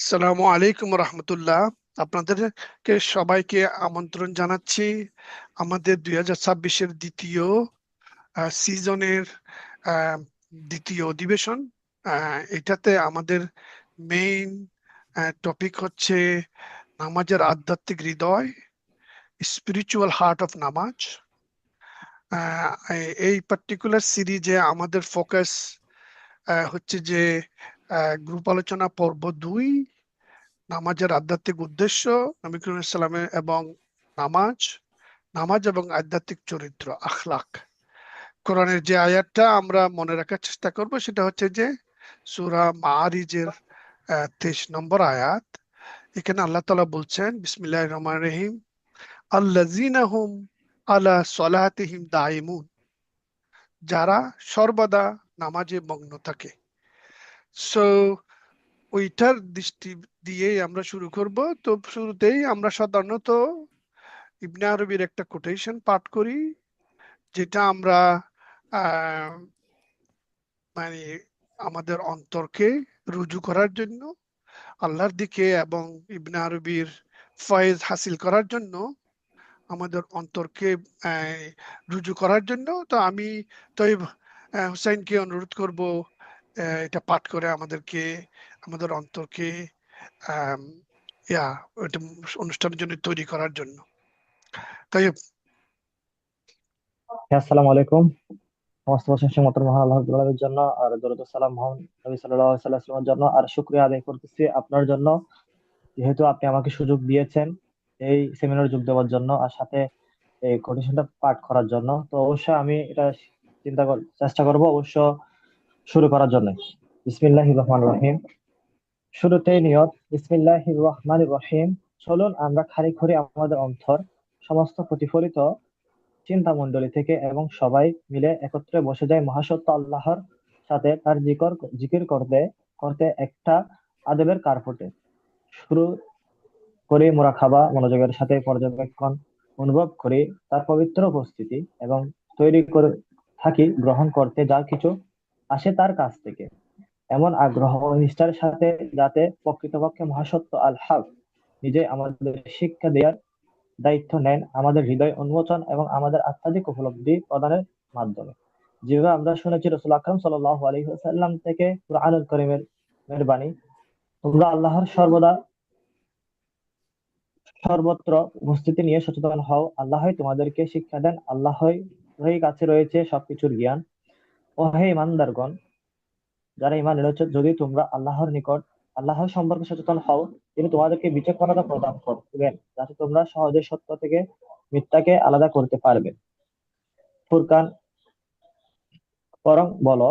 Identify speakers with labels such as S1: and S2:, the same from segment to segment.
S1: আসসালামু আলাইকুম রহমতুল্লাহ। আপনাদেরকে সবাইকে আমন্ত্রণ জানাচ্ছি আমাদের 2026-এর দ্বিতীয় সিজনের আহ, দ্বিতীয় অধিবেশন। এটাতে আমাদের মেইন টপিক হচ্ছে নামাজের আধ্যাত্মিক হৃদয়, স্পিরিচুয়াল হার্ট অফ নামাজ। এই পার্টিকুলার সিরিজে আমাদের ফোকাস হচ্ছে যে গ্রুপ আলোচনা পর্ব 2, নামাজের আধ্যাত্মিক উদ্দেশ্য, নবী করিম সাল্লামের এবং নামাজ নামাজ এবং আধ্যাত্মিক চরিত্র, আখলাক। কোরআনের যে আয়াতটা আমরা মনে রাখার চেষ্টা করব সেটা হচ্ছে যে সূরা মাআরিজের 23 নম্বর আয়াত। এখানে আল্লাহ তাআলা বলছেন, বিসমিল্লাহির রহমানির রহিম, আল্লাযীনা হুম আলা সলাতিহিম দাইমুন, যারা সর্বদা নামাজে মগ্ন থাকে। সো ওইটার দৃষ্টি দিয়েই আমরা শুরু করব। তো শুরুতেই আমরা সাধারণত ইবনে আরবির একটা কোটেশন পাঠ করি, যেটা আমরা আহ, মানে আমাদের অন্তরকে রুজু করার জন্য আল্লাহর দিকে এবং ইবনে আরবির ফয়েজ হাসিল করার জন্য, আমাদের অন্তরকে আহ, রুজু করার জন্য। তো আমি তৈব হুসাইনকে অনুরোধ করব এটা পাঠ করে আমাদের অন্তরকে আম, ইয়া এটা অনুষ্ঠানের জন্য তৈরি করার জন্য। তাই
S2: হ্যাঁ, আসসালামু আলাইকুম। সমস্ত প্রশংসা মাত্র মহান আল্লাহ রাব্বুল আলামিনের জন্য, আর দরুদ ও সালাম মহান নবী সাল্লাল্লাহু আলাইহি ওয়াসাল্লামের জন্য। আর শুকরিয়া আদায় করতেছি আপনার জন্য, যেহেতু আপনি আমাকে সুযোগ দিয়েছেন এই সেমিনারে যোগ দেওয়ার জন্য, আর সাথে এই কোটেশনটা পাঠ করার জন্য। তো অবশ্যই আমি এটা চেষ্টা করব অবশ্য শুরু করার জন্য। বিসমিল্লাহির রহমানির রহিম। শুরুতেই নিয়ত, বিসমিল্লাহির রহমানির রহিম। চলুন আমরা খাড়ি খড়ি আমাদের অন্তর সমস্ত প্রতিফলিত চিন্তা মণ্ডলী থেকে এবং সবাই মিলে একত্রে বসে যায় মহাসত্য আল্লাহর সাথে তার জিকির করতে করতে একটা আদবের কার্পেটে। শুরু করি মুরাকাবা, মনোযোগের সাথে পর্যবেক্ষণ অনুভব করি তার পবিত্র উপস্থিতি, এবং তৈরি করে থাকি গ্রহণ করতে যা কিছু আসে তার কাছ থেকে, এমন আগ্রহ ও নিষ্ঠার সাথে যাতে প্রকৃতপক্ষে মহাসত্য আল হক নিজে আমাদের শিক্ষা দেওয়ার দায়িত্ব নেন, আমাদের হৃদয় উন্মোচন এবং আমাদের আত্মাধিক উপলব্ধি প্রদানের মাধ্যমে। যেভাবে আমরা শুনেছি রাসূল আকরাম সাল্লাল্লাহু আলাইহি ওয়াসাল্লাম থেকে কুরআনুল কারীমের মেহেরবানি, তোমরা আল্লাহর সর্বত্র উপস্থিতি নিয়ে সচেতন হও, আল্লাহই তোমাদেরকে শিক্ষা দেন, আল্লাহই কাছে রয়েছে সবকিছুর জ্ঞান। ও হে ইমানদারগণ, যারা ঈমান এনেছে, যদি তোমরা আল্লাহর সম্পর্কে সচেতন হও, তিনি তোমাদেরকে বিচক্ষণতা প্রদান করবেন যাতে তোমরা সহজে সত্য থেকে মিথ্যাকে আলাদা করতে পারবে। ফুরকান। বরং বলো,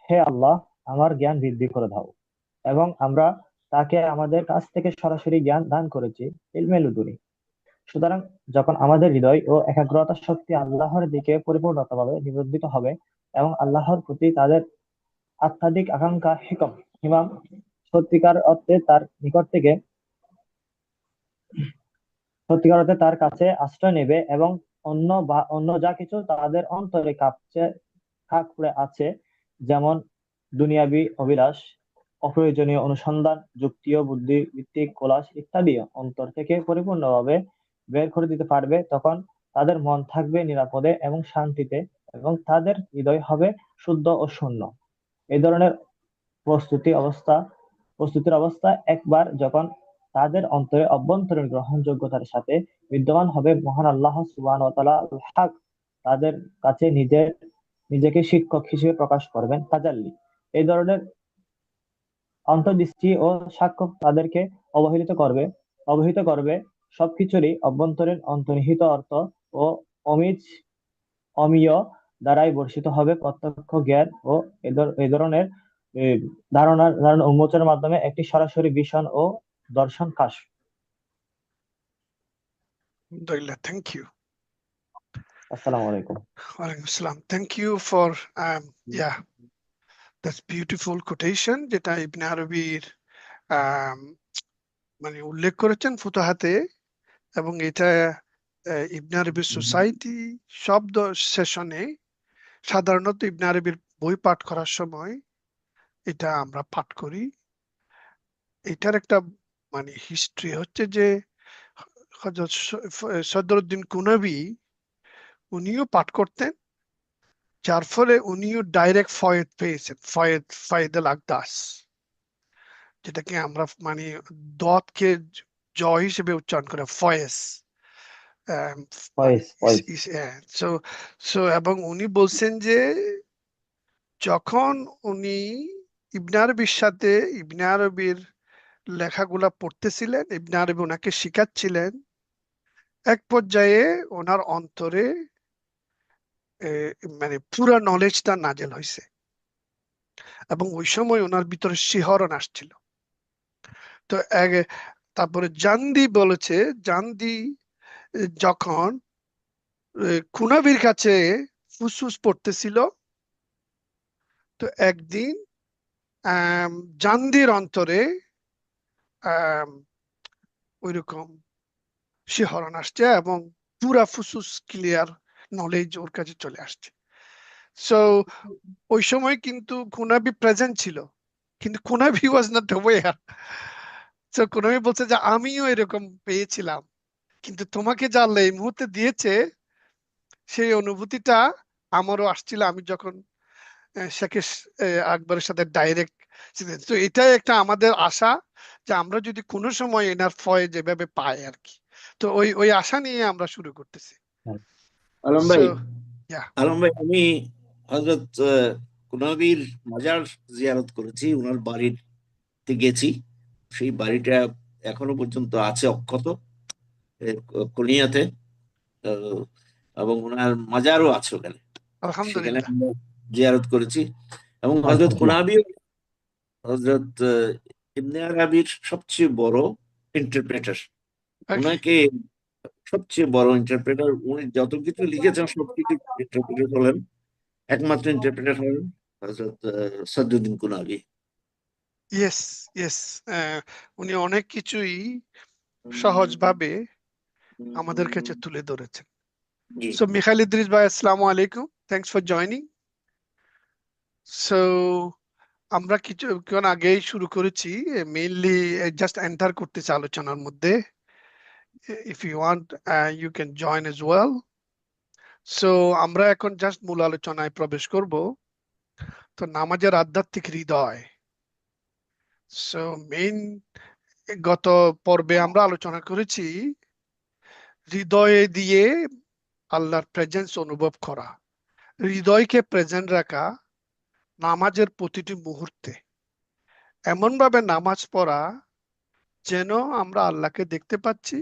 S2: হে আল্লাহ, আমার জ্ঞান বৃদ্ধি করে দাও, এবং আমরা তাকে আমাদের কাছ থেকে সরাসরি জ্ঞান দান করেছি, ইলমে লুদুনি। সুতরাং যখন আমাদের হৃদয় ও একাগ্রতা শক্তি আল্লাহর দিকে পরিপূর্ণতাভাবে নিবদ্ধিত হবে এবং আল্লাহর প্রতি তাদের আত্মাধিক আকাঙ্ক্ষা হিমাম সত্যিকার অর্থে তার নিকট থেকে সত্যিকার অর্থে তার কাছে আশ্রয় নেবে, এবং অন্য যা কিছু তাদের অন্তরে খাপ করে আছে, যেমন দুনিয়াবি অভিলাষ, অপ্রয়োজনীয় অনুসন্ধান, যুক্তি ও বুদ্ধি ভিত্তিক কোলাস ইত্যাদি অন্তর থেকে পরিপূর্ণভাবে বের করে দিতে পারবে, তখন তাদের মন থাকবে নিরাপদে এবং শান্তিতে, এবং তাদের হৃদয় হবে শুদ্ধ ও শূন্য। এই ধরনের প্রস্তুতি অবস্থা প্রস্তুতির অবস্থা একবার যখন তাদের অন্তরে অভ্যন্তরীণ গ্রহণযোগ্যতার সাথে বিদ্যমান হবে, মহান আল্লাহ সুবহানাহু ওয়া তাআলা আল হক তাদের কাছে নিজেকে শিক্ষক হিসেবে প্রকাশ করবেন, তাজাল্লি। এই ধরনের অন্তর্দৃষ্টি ও সাক্ষ্য তাদেরকে অবহিত করবে সবকিছুরই অভ্যন্তরীণ অন্তর্নিহিত অর্থ, ও অমিজ অমীয় দ্বারাই বর্ষিত হবে প্রত্যক্ষ জ্ঞান, ও এ ধরনের এ, ধারণা উন্মোচনের মাধ্যমে একটি সরাসরি ভিশন ও দর্শন কাশ।
S1: আলহামদুলিল্লাহ, থ্যাংক ইউ।
S2: আসসালামু আলাইকুম।
S1: ওয়ালাইকুম আসসালাম। Thank you for yeah that's beautiful quotation, যেটা ইবনে আরবির আম, মানে উল্লেখ করেছেন ফুতুহাতে। এবং এটা ইবনে আরবির সোসাইটি শব্দ সেশনে, সাধারণত ইবনে আরবির বই পাঠ করার সময় এটা আমরা পাঠ করি। এটার একটা মানে হিস্ট্রি হচ্ছে যে হযরত সদরুদ্দিন কুনবী উনিও পাঠ করতেন, যার ফলে উনিও ডাইরেক্ট ফয়েদ পেয়েছেন, ফয়েদ আল আকদাস, যেটাকে আমরা মানে দতকে জ হিসেবে উচ্চারণ করে ফয়েজ। মানে
S2: ফয়েজ ফয়েজ।
S1: সো সো এবং উনি বলছেন যে যখন উনি ইবনে আরবির সাথে ইবনে আরবির লেখাগুলা পড়তেছিলেন, ইবনে আরবি ওনাকে শিখাচ্ছিলেন, এক পর্যায়ে ওনার অন্তরে এ, মানে পুরা নলেজটা নাজেল হয়েছে এবং ওই সময় ওনার ভিতরে শিহরণ আসছিল। তো তারপরে জান্দি বলেছে, জান্দি যখন কুনাবির কাছে ফুসফুস পড়তেছিল, তো একদিন জান্দির অন্তরে আম, ওইরকম শিহরণ আসছে এবং পুরা ফুসফুস ক্লিয়ার নলেজ ওর কাছে চলে আসছে। সো ওই সময় কিন্তু কুনাবি প্রেজেন্ট ছিল, কিন্তু কুনাবি ওয়াজ নট অ্যাওয়্যার। সো কুনাবি বলছে যে আমিও এরকম পেয়েছিলাম, কিন্তু তোমাকে যা আল্লাহ এই মুহূর্তে দিয়েছে সেই অনুভূতিটা আমারও আসছিল আমি যখন শেখ আকবরের সাথে ডাইরেক্ট। তো এটাই একটা আমাদের আশা যে আমরা যদি কোনো সময় এনার ফয়েজ যেভাবে পাই আর কি, তো ওই ওই আশা নিয়ে আমরা শুরু করতেছি।
S3: আলম
S1: সো
S3: ভাই,
S1: ইয়া,
S3: আমি হযরত কুনবীর মাজার জিয়ারত করেছি, ওনার বাড়িতে গেছি। সেই বাড়িটা এখনো পর্যন্ত আছে অক্ষত, কোনিয়াতে। আহ, এবং ওনার মাজারও আছে ওখানে। সেখানে
S1: আলহামদুলিল্লাহ।
S3: আমরা জিয়ারত করেছি। এবং হযরত
S2: মাশাআল্লাহ।
S3: কুনবী হযরত ইবনে আরবির সবচেয়ে বড় ইন্টারপ্রেটার।
S1: ওকে,
S3: ওনাকে সবচেয়ে বড় ইন্টারপ্রেটার, উনি যত কিছু লিখেছেন সবকিছু ইন্টারপ্রেটার হলেন, একমাত্র ইন্টারপ্রেটার হলেন হযরত সদরুদ্দিন কুনাবী।
S1: Yes, yes. উনি অনেক কিছুই সহজভাবে আমাদের কাছে তুলে ধরেছেন।
S3: জি।
S1: সো মিখাইল ইদ্রিস ভাই, আসসালামু আলাইকুম, থ্যাংকস ফর জয়নিং। সো আমরা কিছুক্ষণ আগেই শুরু করেছি, মেইনলি জাস্ট এন্টার করতেছি আলোচনার মধ্যে। If you want you can join as well. So আমরা এখন জাস্ট মূল আলোচনায় প্রবেশ করব। তো নামাজের আধ্যাত্মিক হৃদয়। সো মেইন গত পর্বে আমরা আলোচনা করেছি হৃদয়ে দিয়ে আল্লাহর প্রেজেন্স অনুভব করা, হৃদয়কে প্রেজেন্ট রাখা নামাজের প্রতিটি মুহূর্তে, এমন ভাবে নামাজ পড়া যেন আমরা আল্লাহকে দেখতে পাচ্ছি,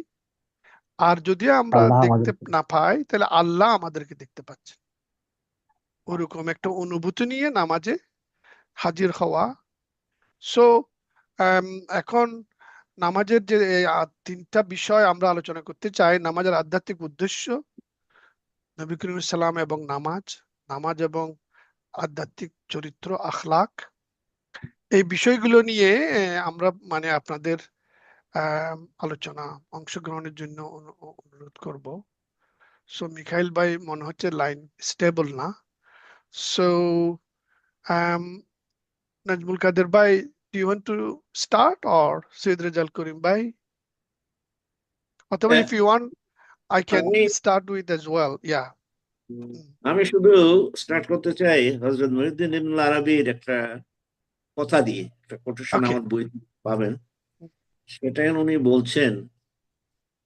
S1: আর যদি আমরা
S2: আল্লাহ
S1: দেখতে
S2: আমাদের
S1: না পাই তাহলে আল্লাহ আমাদেরকে দেখতে পাচ্ছে। ওরকম একটা অনুভূতি নিয়ে নামাজে হাজির হওয়া। সো এখন নামাজের যে তিনটা বিষয় আমরা আলোচনা করতে চাই: নামাজের আধ্যাত্মিক উদ্দেশ্য, নবী করিম সাল্লাম এবং নামাজ, নামাজ এবং আধ্যাত্মিক চরিত্র আখলাক। এই বিষয়গুলো নিয়ে আমরা মানে আপনাদের আলোচনা অংশগ্রহণের জন্য অনুরোধ করব। সো মিখাইল ভাই মনে হচ্ছে লাইন স্টেবল না। সো নাজমুল কাদের ভাই, do you want to start or Syed Rizal Karim ভাই? অথবা if you want I can
S3: আমি
S1: start with as well. Yeah.
S3: আমি শুধু স্টার্ট করতে চাই হযরত মুহিউদ্দিন ইবনুল আরবির একটা কথা দিয়ে, একটা কোটেশন
S1: Okay.
S3: আমার বই পাবেন। সেটাই উনি বলছেন,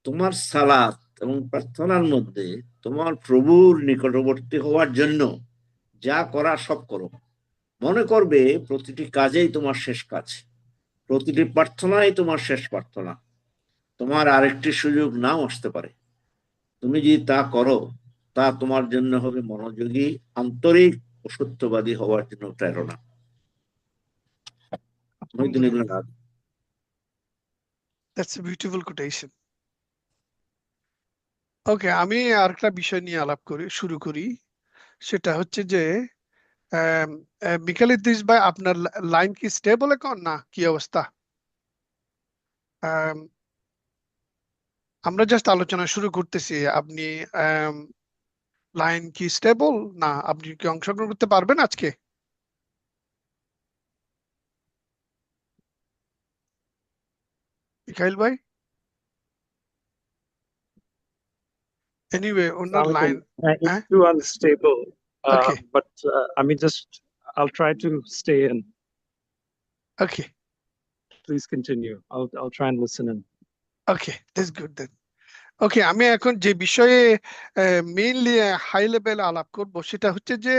S3: তোমার সালাত এবং প্রার্থনার মধ্যে তোমার প্রভুর নিকটবর্তী হওয়ার জন্য যা করা সব করো। মনে করবে প্রতিটি কাজেই তোমার শেষ কাজ, প্রতিটি প্রার্থনাই তোমার শেষ প্রার্থনা। তোমার আরেকটি সুযোগ নাও আসতে পারে। তুমি যদি তা করো, তা তোমার জন্য হবে মনোযোগী, আন্তরিক ও সত্যবাদী হওয়ার জন্য প্রেরণা। মহিউদ্দিন ইবনুল
S1: আলহামদুলিল্লাহ,
S3: আরবি।
S1: that's a beautiful quotation. ওকে, আমি আরেকটা বিষয় নিয়ে আলাপ করি, শুরু করি। সেটা হচ্ছে যে মিখাইল ইদ্রিস ভাই, আপনার লাইন কি স্টেবল এখন না কি অবস্থা? আম, আমরা জাস্ট আলোচনা শুরু করতেছি, আপনি লাইন কি স্টেবল না? আপনি কি অংশগ্রহণ করতে পারবেন আজকে? মিখাইল ভাই, এনিওয়ে ওনার
S4: Assalamualaikum.
S1: লাইন, হ্যাঁ,
S4: It's too unstable,
S1: okay
S4: but I mean, I'll try to stay in.
S1: Okay
S4: Please continue. I'll try and listen in.
S1: Okay, this good then. Okay, আমি এখন যে বিষয়ে মেইনলি হাই লেভেলে আলাপ করব সেটা হচ্ছে যে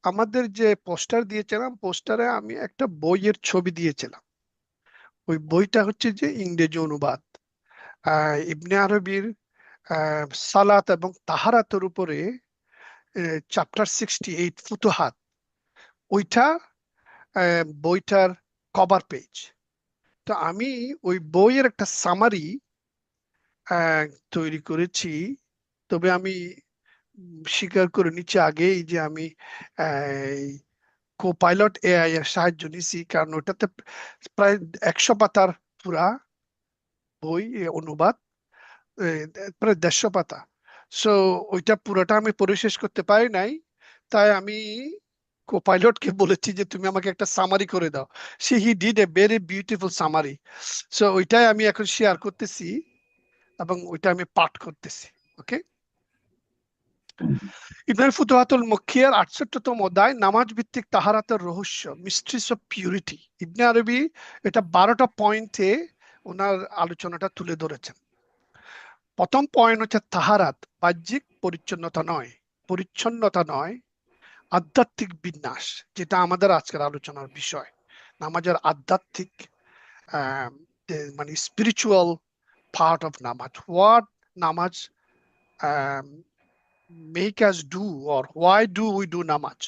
S1: আমাদের যে পোস্টার দিয়েছিলাম, পোস্টারে আমি একটা বইয়ের ছবি দিয়েছিলাম। ওই বইটা হচ্ছে যে ইংরেজি অনুবাদ, ইবনে আরবির সালাত এবং তাহারাতের উপরে চ্যাপ্টার 68 ফুতুহাত, ওইটা বইটার কভার পেজ। তো আমি ওই বইয়ের একটা সামারি তৈরি করেছি। তবে আমি স্বীকার করে নিচ্ছি আগেই যে আমি কোপাইলট এআই এর সাহায্য নিছি, কারণ ওটাতে প্রায় 100 পাতার পুরা বই অনুবাদ, প্রায় 150 পাতা। সো ওইটা পুরোটা আমি পড়ে শেষ করতে পারি নাই, তাই আমি কোপাইলটকে বলেছি যে তুমি আমাকে একটা সামারি করে দাও। He did a very beautiful summary. So ওইটাই আমি এখন শেয়ার করতেছি এবং ওইটা আমি পাঠ করতেছি। ওকে, ইবনে ফুতুহাতুল মক্কিয়ার 68তম অধ্যায়, নামাজ ভিত্তিক তাহারাতের রহস্য, মিস্ট্রিস অফ পিউরিটি। ইবনে আরবি এটা 12টা পয়েন্টে ওনার আলোচনাটা তুলে ধরেছেন। প্রথম পয়েন্ট হচ্ছে তাহারাত বাহ্যিক পরিচ্ছন্নতা নয়, আধ্যাত্মিক বিন্যাস, যেটা আমাদের আজকের আলোচনার বিষয়। নামাজের আধ্যাত্মিক মানে স্পিরিচুয়াল পার্ট অফ নামাজ, হোয়াট নামাজ make us do, or why do we do namaz.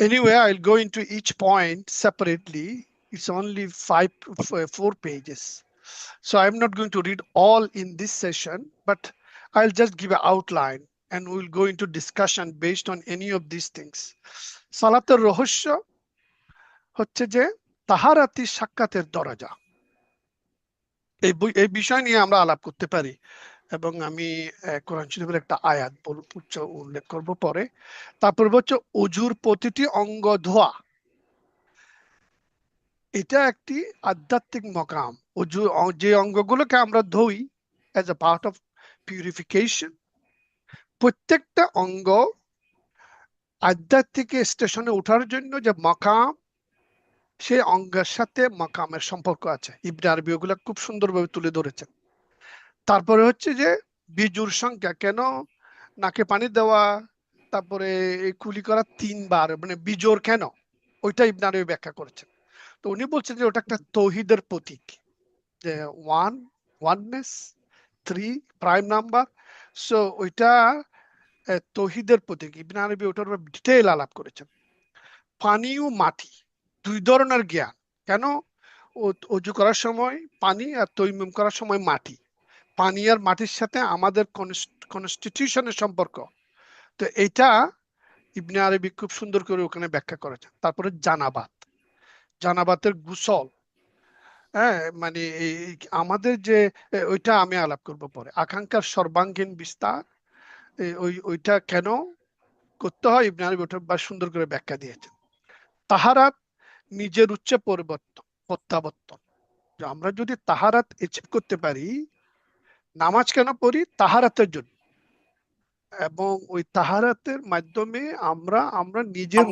S1: Anyway, I'll go into each point separately. It's only 4 pages, so I'm not going to read all in this session, but I'll just give an outline and we'll go into discussion based on any of these things. সালাতের রহস্য হচ্ছে যে তাহারাতি সাক্ষাতের দরজা। এই বিষয় নিয়ে আমরা আলাপ করতে পারি এবং আমি কোরআন শরীফের একটা আয়াত উল্লেখ করব পরে। তারপর হচ্ছে অজুর প্রতিটি অঙ্গ ধোয়া, এটা একটি আধ্যাত্মিক মকাম। অজু যে অঙ্গগুলোকে আমরা ধুই as a part of purification, প্রত্যেকটা অঙ্গ আধ্যাত্মিক স্টেশনে ওঠার জন্য যে মাকাম, সেই অঙ্গের সাথে মাকামের সম্পর্ক আছে। ইবনে আরবি ওগুলো খুব সুন্দরভাবে তুলে ধরেছেন। তারপরে হচ্ছে যে বিজুর সংখ্যা, কেন নাকে পানি দেওয়া, তারপরে এই কুলি করা 3 বার, মানে বিজোর কেন, ওইটা ইবনে আরবি ব্যাখ্যা করেছেন। তো উনি বলছেন যে ওটা একটা তৌহিদের প্রতীক, যে ওয়াননেস, 3 প্রাইম নাম্বার। সো ওইটা তৌহিদের প্রতীক। ইবনে আরবি ওটার উপর ডিটেইল আলাপ করেছেন। পানি ও মাটি 2 ধরনের জ্ঞান, কেন অজু করার সময় পানি আর তৈমুম করার সময় মাটি। পানি আর মাটির সাথে আমাদের কনস্টিটিউশনের সম্পর্ক, তো এটা ইবনে আরবি খুব সুন্দর করে ওখানে ব্যাখ্যা করেছেন। তারপরে জানাবাতের গোসল, হ্যাঁ, মানে আমাদের যে ওইটা আমি আলাপ করব পরে। আকাঙ্ক্ষার সর্বাঙ্গীন বিস্তার, ওইটা কেন করতে হয়, ইবনে আরবি ওটা সুন্দর করে ব্যাখ্যা দিয়েছেন। তাহারাত নিজের উচ্চে প্রত্যাবর্তন, আমরা যদি তাহারাত অ্যাচিভ করতে পারি, নামাজ কেন পড়ি, তাহারাতের জন্য, এবং ওই তাহারাতের মাধ্যমে আমরা নিজের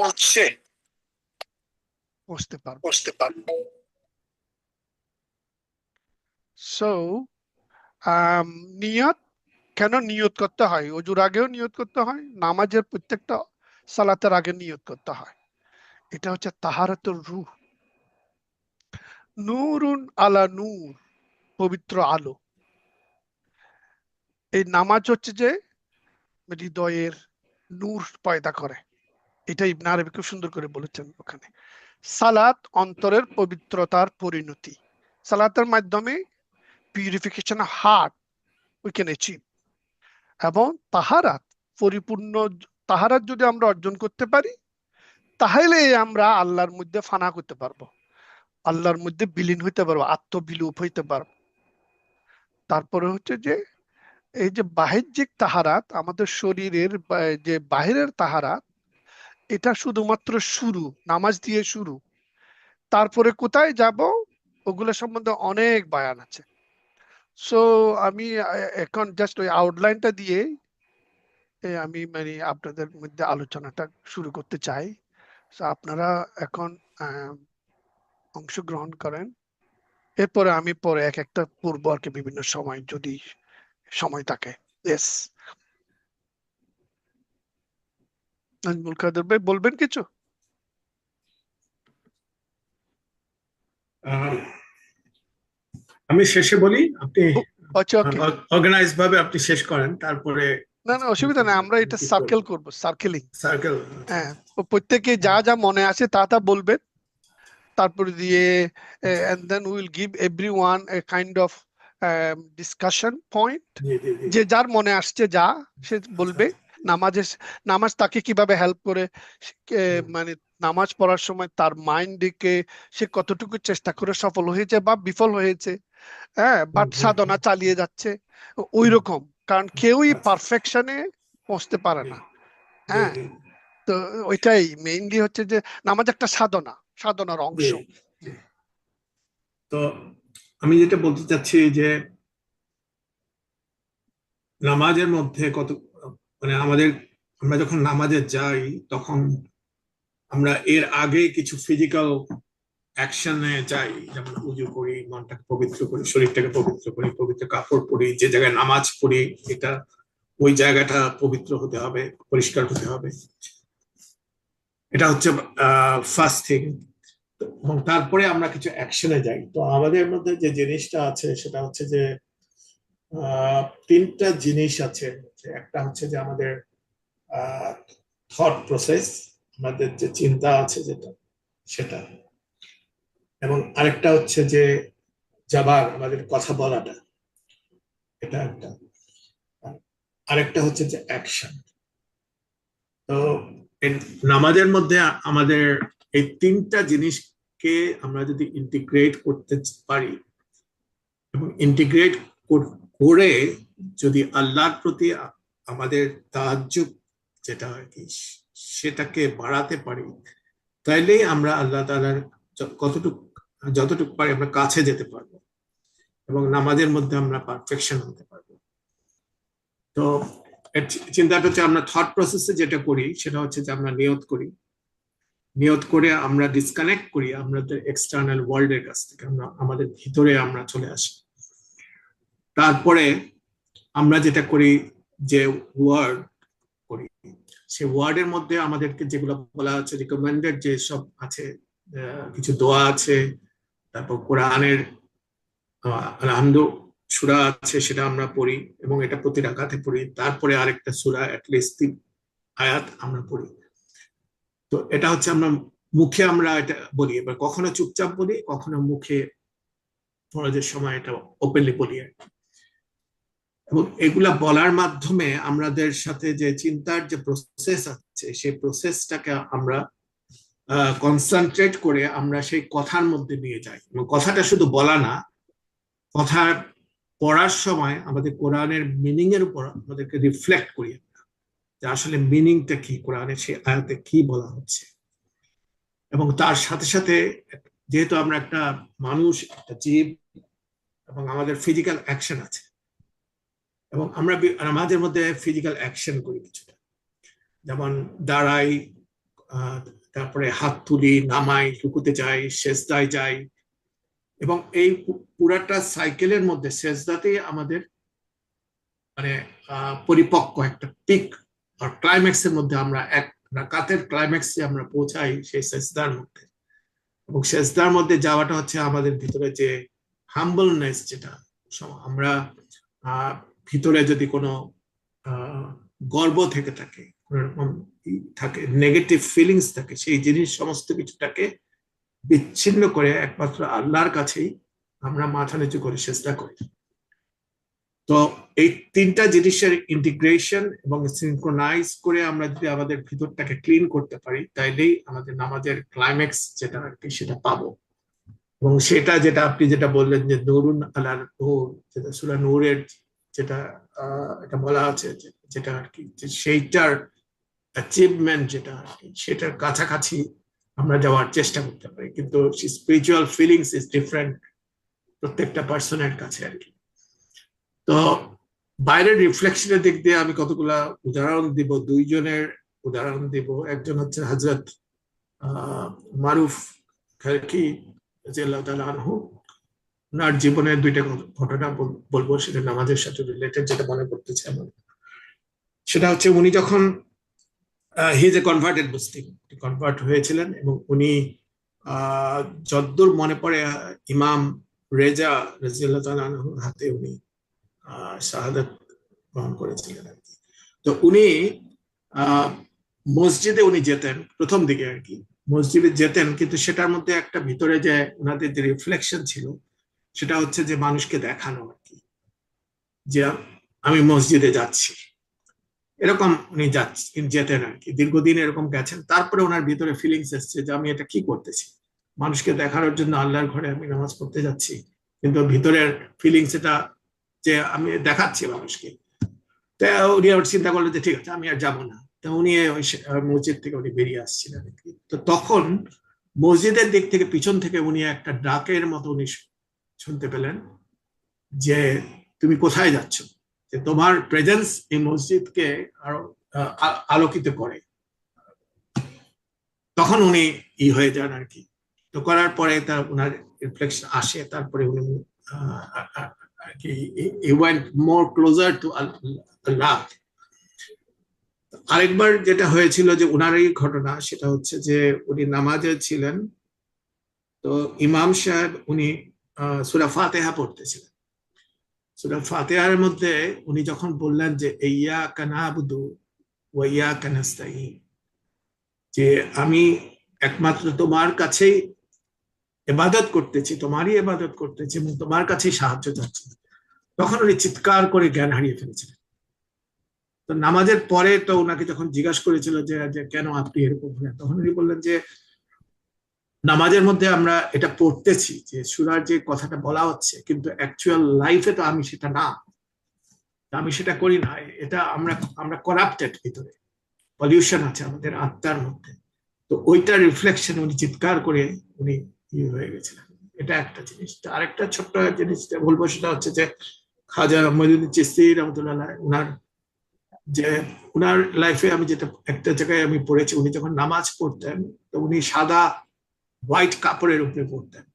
S1: উৎসে পৌঁছতে পারবো। সো নিয়ত, কেন নিয়ত করতে হয়, অজুর আগেও নিয়ত করতে হয়, নামাজের প্রত্যেকটা সালাতের আগে নিয়ত করতে হয়। এটা হচ্ছে তাহারাতুর রূহ। নূরুন আলা নূর, পবিত্র আলো। এই নামাজ হচ্ছে যে হৃদয়ের নূর পয়দা করে, এটা ইবনে আরবি খুব সুন্দর করে বলেছেন ওখানে। সালাত অন্তরের পবিত্রতার পরিণতি, সালাতের মাধ্যমে purification of heart we can achieve. এবং তাহারাত পরিপূর্ণ, তাহারাত যদি আমরা অর্জন করতে পারি, তাহলে আমরা আল্লাহর মধ্যে ফানা করতে পারবো, আল্লাহর মধ্যে বিলীন হইতে পারবো, আত্মবিলোপ হইতে পারবো। তারপরে হচ্ছে যে এই যে বাহ্যিক তাহারাত, আমাদের শরীরের যে বাহিরের তাহারাত, এটা শুধুমাত্র শুরু, নামাজ দিয়ে শুরু। তারপরে কোথায় যাব, ওগুলো সম্বন্ধে অনেক বয়ান আছে। সো আমি এখন জাস্ট ওই আউটলাইনটা দিয়ে আমি মানে আপনাদের মধ্যে আলোচনাটা শুরু করতে চাই। So, আপনারা এখন অংশগ্রহণ করেন, এরপরে আমি পরে এক একটা পূর্ব আর কি বিভিন্ন সময় যদি সময় থাকে। ইয়েস, নাজমুল কাদের ভাই বলবেন কিছু?
S5: আমি শেষে বলি, আপনি
S1: আচ্ছা, ওকে।
S5: অর্গানাইজ ভাবে আপনি শেষ করেন, তারপরে
S1: না না, অসুবিধা নেই, আমরা এটা সার্কেল করব, সার্কেলিং।
S5: সার্কেল।
S1: হ্যাঁ, প্রত্যেকে যা যা মনে আসে তা তা বলবেন, তারপরে দিয়ে and then we will give everyone a kind of discussion point, যে যার মনে আসছে যা সে বলবে। নামাজ তাকে কিভাবে হেল্প করে, মানে নামাজ পড়ার সময় তার মাইন্ডকে সে কতটুকু চেষ্টা করে সফল হয়েছে বা বিফল হয়েছে, হ্যাঁ, বাট সাধনা চালিয়ে যাচ্ছে ওই রকম। কারণ কেউই পারফেকশনে পৌঁছতে পারে না, হ্যাঁ। তো ওইটাই মেইনলি হচ্ছে যে নামাজ একটা সাধনার অংশ।
S5: তো আমি যেটা বলতে চাচ্ছি যে নামাজের মধ্যে কত, মানে আমরা যখন নামাজে যাই তখন আমরা এর আগে কিছু ফিজিক্যাল অ্যাকশনে যাই, যেমন উজু করি, মনটাকে পবিত্র করি, শরীরটাকে পবিত্র করি, পবিত্র কাপড় পরি, যে জায়গায় নামাজ পড়ি এটা ওই জায়গাটা পবিত্র হতে হবে, পরিষ্কার হতে হবে। এটা হচ্ছে ফার্স্ট থিং। এবং তারপরে আমরা কিছু অ্যাকশনে যাই। তো আমাদের মধ্যে যে জিনিসটা আছে সেটা হচ্ছে যে তিনটা জিনিস আছে। একটা হচ্ছে যে আমাদের থট প্রসেস, আমাদের যে চিন্তা আছে যেটা সেটা, এবং আরেকটা হচ্ছে যে জাবার, আমাদের কথা বলাটা, এটা একটা, আরেকটা হচ্ছে যে অ্যাকশন। তো নামাজের মধ্যে আমাদের এই তিনটা জিনিসকে আমরা যদি ইন্টিগ্রেট করতে পারি এবং ইন্টিগ্রেট করে যদি আল্লাহর প্রতি আমাদের তাআজ্জুব যেটা আর কি সেটাকে বাড়াতে পারি, তাইলেই আমরা আল্লাহ তাআলার যতটুকু পারি আমরা কাছে যেতে পারবো এবং নামাজের মধ্যে আমরা পারফেকশন হতে পারবো। তো চিন্তাটা হচ্ছে আমরা থট প্রসেসে যেটা করি সেটা হচ্ছে যে আমরা নিয়ত করে আমরা ডিসকানেক্ট করি আমাদের এক্সটার্নাল ওয়ার্ল্ডের কাছ থেকে, আমরা আমাদের ভিতরে আমরা চলে আসি। তারপরে আমরা যেটা করি যে ওয়ার্ড করি, সেই ওয়ার্ডের মধ্যে আমাদেরকে যেগুলো বলা হচ্ছে রিকমেন্ডেড যে সব আছে, কিছু দোয়া আছে, তারপর কোরআনের আলহামদু সূরা আছে সেটা আমরা পড়ি এবং এটা প্রতি রাকাতে পড়ি। তারপরে আরেকটা সূরা অ্যাটলিস্ট 3 আয়াত আমরা পড়ি। তো এটা হচ্ছে আমরা মুখে আমরা এটা বলি, এবার কখনো চুপচাপ বলি, কখনো মুখে ফরজের সময় এটা ওপেনলি বলি। এবং এগুলা বলার মাধ্যমে আমাদের সাথে যে চিন্তার যে প্রসেস আছে সেই প্রসেসটাকে আমরা কনসেন্ট্রেট করে আমরা সেই কথার মধ্যে নিয়ে যাই। এবং কথাটা শুধু বলা না, কথা পড়ার সময় আমাদের কোরআনের মিনিং এর উপর আমাদেরকে রিফ্লেক্ট করি যে আসলে মিনিংটা কি, কোরআনের সেই আয়াতে কি বলা হচ্ছে। এবং তার সাথে সাথে যেহেতু আমরা একটা মানুষ, একটা জীব, এবং আমাদের ফিজিক্যাল অ্যাকশন আছে, এবং আমরা আমাদের মধ্যে ফিজিক্যাল অ্যাকশন করি কিছুটা, যেমন দাঁড়াই, তারপরে হাত তুলি, নামাই, রুকুতে যাই, সেজদায় যাই। এবং এই পুরাটা সাইকেলের মধ্যে সেজদাতেই আমাদের মানে পরিপক্ক একটা পিক আর ক্লাইম্যাক্স এর মধ্যে আমরা এক রাকাতের ক্লাইম্যাক্সে আমরা পৌঁছাই সেই সেজদার মধ্যে। এবং সেজদার মধ্যে যাওয়াটা হচ্ছে আমাদের ভিতরে যে হাম্বলনেস, যেটা আমরা ভিতরে যদি কোনো গর্ব থেকে থাকে, কোনো রকম থাকে, নেগেটিভ ফিলিংস থাকে, সেই জিনিস সমস্ত কিছুটাকে বিচ্ছিন্ন করে একমাত্র আল্লাহর কাছেই আমরা মাথা নিচু করে চেষ্টা করি। তো এই তিনটা জিনিসের ইন্টিগ্রেশন এবং সিনক্রোনাইজ করে আমরা যদি আমাদের ভিতরটাকে ক্লিন করতে পারি, তাইলেই আমাদের নামাজের ক্লাইম্যাক্স যেটা আর কি সেটা পাবো। এবং সেটা যেটা আপনি যেটা বললেন যে নূরুন আলা নূর, যেটা সূরা নূরের যেটা এটা বলা আছে যেটা আর কি সেইটার অ্যাচিভমেন্ট যেটা আর কি সেটার কাছাকাছি আমরা যাওয়ার চেষ্টা করতে পারি, কিন্তু স্পিরিচুয়াল ফিলিংস ইজ ডিফারেন্ট প্রত্যেকটা পার্সনের কাছে আর কি। তো বাইরের রিফ্লেকশনের দিক দিয়ে আমি কতগুলা উদাহরণ দিব, দুইজনের উদাহরণ দিব। একজন হচ্ছে হযরত মারুফ খালকি রাদিয়াল্লাহু তাআলা আনহু। ওনার জীবনের দুইটা ঘটনা বলবো, সেটা নামাজের সাথে রিলেটেড, যেটা মনে করতেছে আমার। সেটা হচ্ছে উনি যখন he is a converted Muslim, convert হয়েছিলেন, এবং উনি যদ্দূর মনে পড়ে ইমাম রেজা রাদিয়াল্লাহু তাআলা আনহুর হাতে উনি শাহাদাত গ্রহণ করেছিলেন আর কি। তো উনি মসজিদে উনি যেতেন প্রথম দিকে আর কি, মসজিদে যেতেন, কিন্তু সেটার মধ্যে একটা ভিতরে যে ওনাদের যে রিফ্লেকশন ছিল, সেটা হচ্ছে যে মানুষকে দেখানো আর কি, যে আমি মসজিদে যাচ্ছি, এরকম উনি যেতেন আর কি। দীর্ঘদিন এরকম গেছেন, তারপরে ওনার ভিতরে ফিলিংস এসছে যে আমি এটা কি করতেছি, মানুষকে দেখানোর জন্য আল্লাহর ঘরে আমি নামাজ পড়তে যাচ্ছি, কিন্তু ভিতরের ফিলিংস এটা যে আমি দেখাচ্ছি মানুষকে। তো উনি আবার চিন্তা করলেন যে ঠিক আছে, আমি আর যাবো না। তো উনি ওই মসজিদ থেকে উনি বেরিয়ে আসছিলেন আর কি। তো তখন মসজিদের দিক থেকে পিছন থেকে উনি একটা ডাকের মতো উনি শুনতে পেলেন যে তুমি কোথায় যাচ্ছ, যে তোমার প্রেজেন্স এই মসজিদকে আরো আলোকিত করে। তখন উনি হয়ে যান আর কি। তো করার পরে তার ওনার রিফ্লেকশন আসে, তারপরে উনি আর কি he went more closer to Allah. আরেকবার যেটা হয়েছিল যে ওনারই ঘটনা, সেটা হচ্ছে যে উনি নামাজে ছিলেন, তো ইমাম সাহেব উনি সূরা ফাতিহা পড়তেছিলেন। সূরা ফাতিহার মধ্যে উনি যখন বললেন যে ইয়্যাকা না'বুদু ওয়া ইয়্যাকা নাস্তাঈন, যে আমি একমাত্র তোমার কাছেই ইবাদত করতেছি, তোমারই ইবাদত করতেছি এবং তোমার কাছেই সাহায্য চাচ্ছি, তখন উনি চিৎকার করে জ্ঞান হারিয়ে ফেলেছিলেন। তো নামাজের পরে তো ওনাকে যখন জিজ্ঞাসা করেছিল যে কেন আপনি এরকম হলেন, তখন উনি বললেন যে নামাজের মধ্যে আমরা এটা পড়তেছি যে সূরার যে কথাটা বলা হচ্ছে, কিন্তু অ্যাকচুয়াল লাইফে তো আমি সেটা না, আমি সেটা করি না। এটা আমরা করাপ্টেড, ভিতরে পলিউশন আছে আমাদের আত্মার মধ্যে। তো ওইটা রিফ্লেকশন উনি চিৎকার করে উনি হয়ে গেছিলেন। এটা একটা জিনিস। আরেকটা ছোট্ট জিনিসটা বলবো, সেটা হচ্ছে যে খাজা মঈনুদ্দিন চিশতি রহমতুল্লাহ, উনার লাইফে আমি যেটা একটা জায়গায় আমি পড়েছি, উনি যখন নামাজ পড়তেন তো উনি সাদা হোয়াইট কাপড়ের উপরে পড়তেন,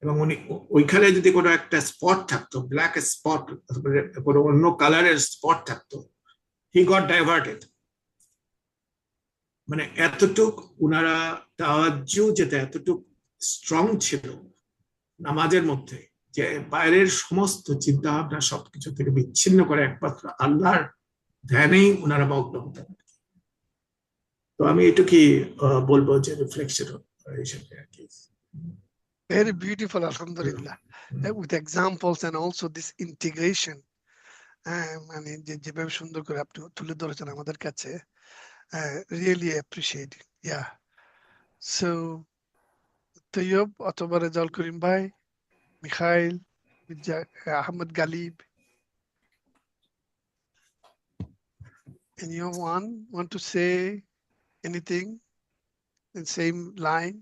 S5: এবং উনি ওইখানে যদি কোনো একটা স্পট থাকতো, ব্ল্যাক স্পট, কোনো অন্য কালারের স্পট থাকতো, হি গট ডাইভার্টেড। মানে এতটুক উনারা তাওয়াজ্জু যেটা এতটুক স্ট্রং ছিল নামাজের মধ্যে, যে বাইরের সমস্ত চিন্তা ভাবনা সবকিছু থেকে বিচ্ছিন্ন করে একমাত্র আল্লাহর ধ্যানেই উনারা মগ্ন হতেন। তো আমি এটুকুই বলবো যে রিফ্লেকশন হিসেবে আর কি।
S1: Very beautiful, Alhamdulillah, with examples and also this integration. মানে যেভাবে সুন্দর করে আপনি তুলে ধরেছেন আমাদের কাছে, really appreciate it. Yeah. So, Taiyab অথবা রেজাউল করিম ভাই, Mikhail, Ahmad Ghalib, anyone want to say anything in same line?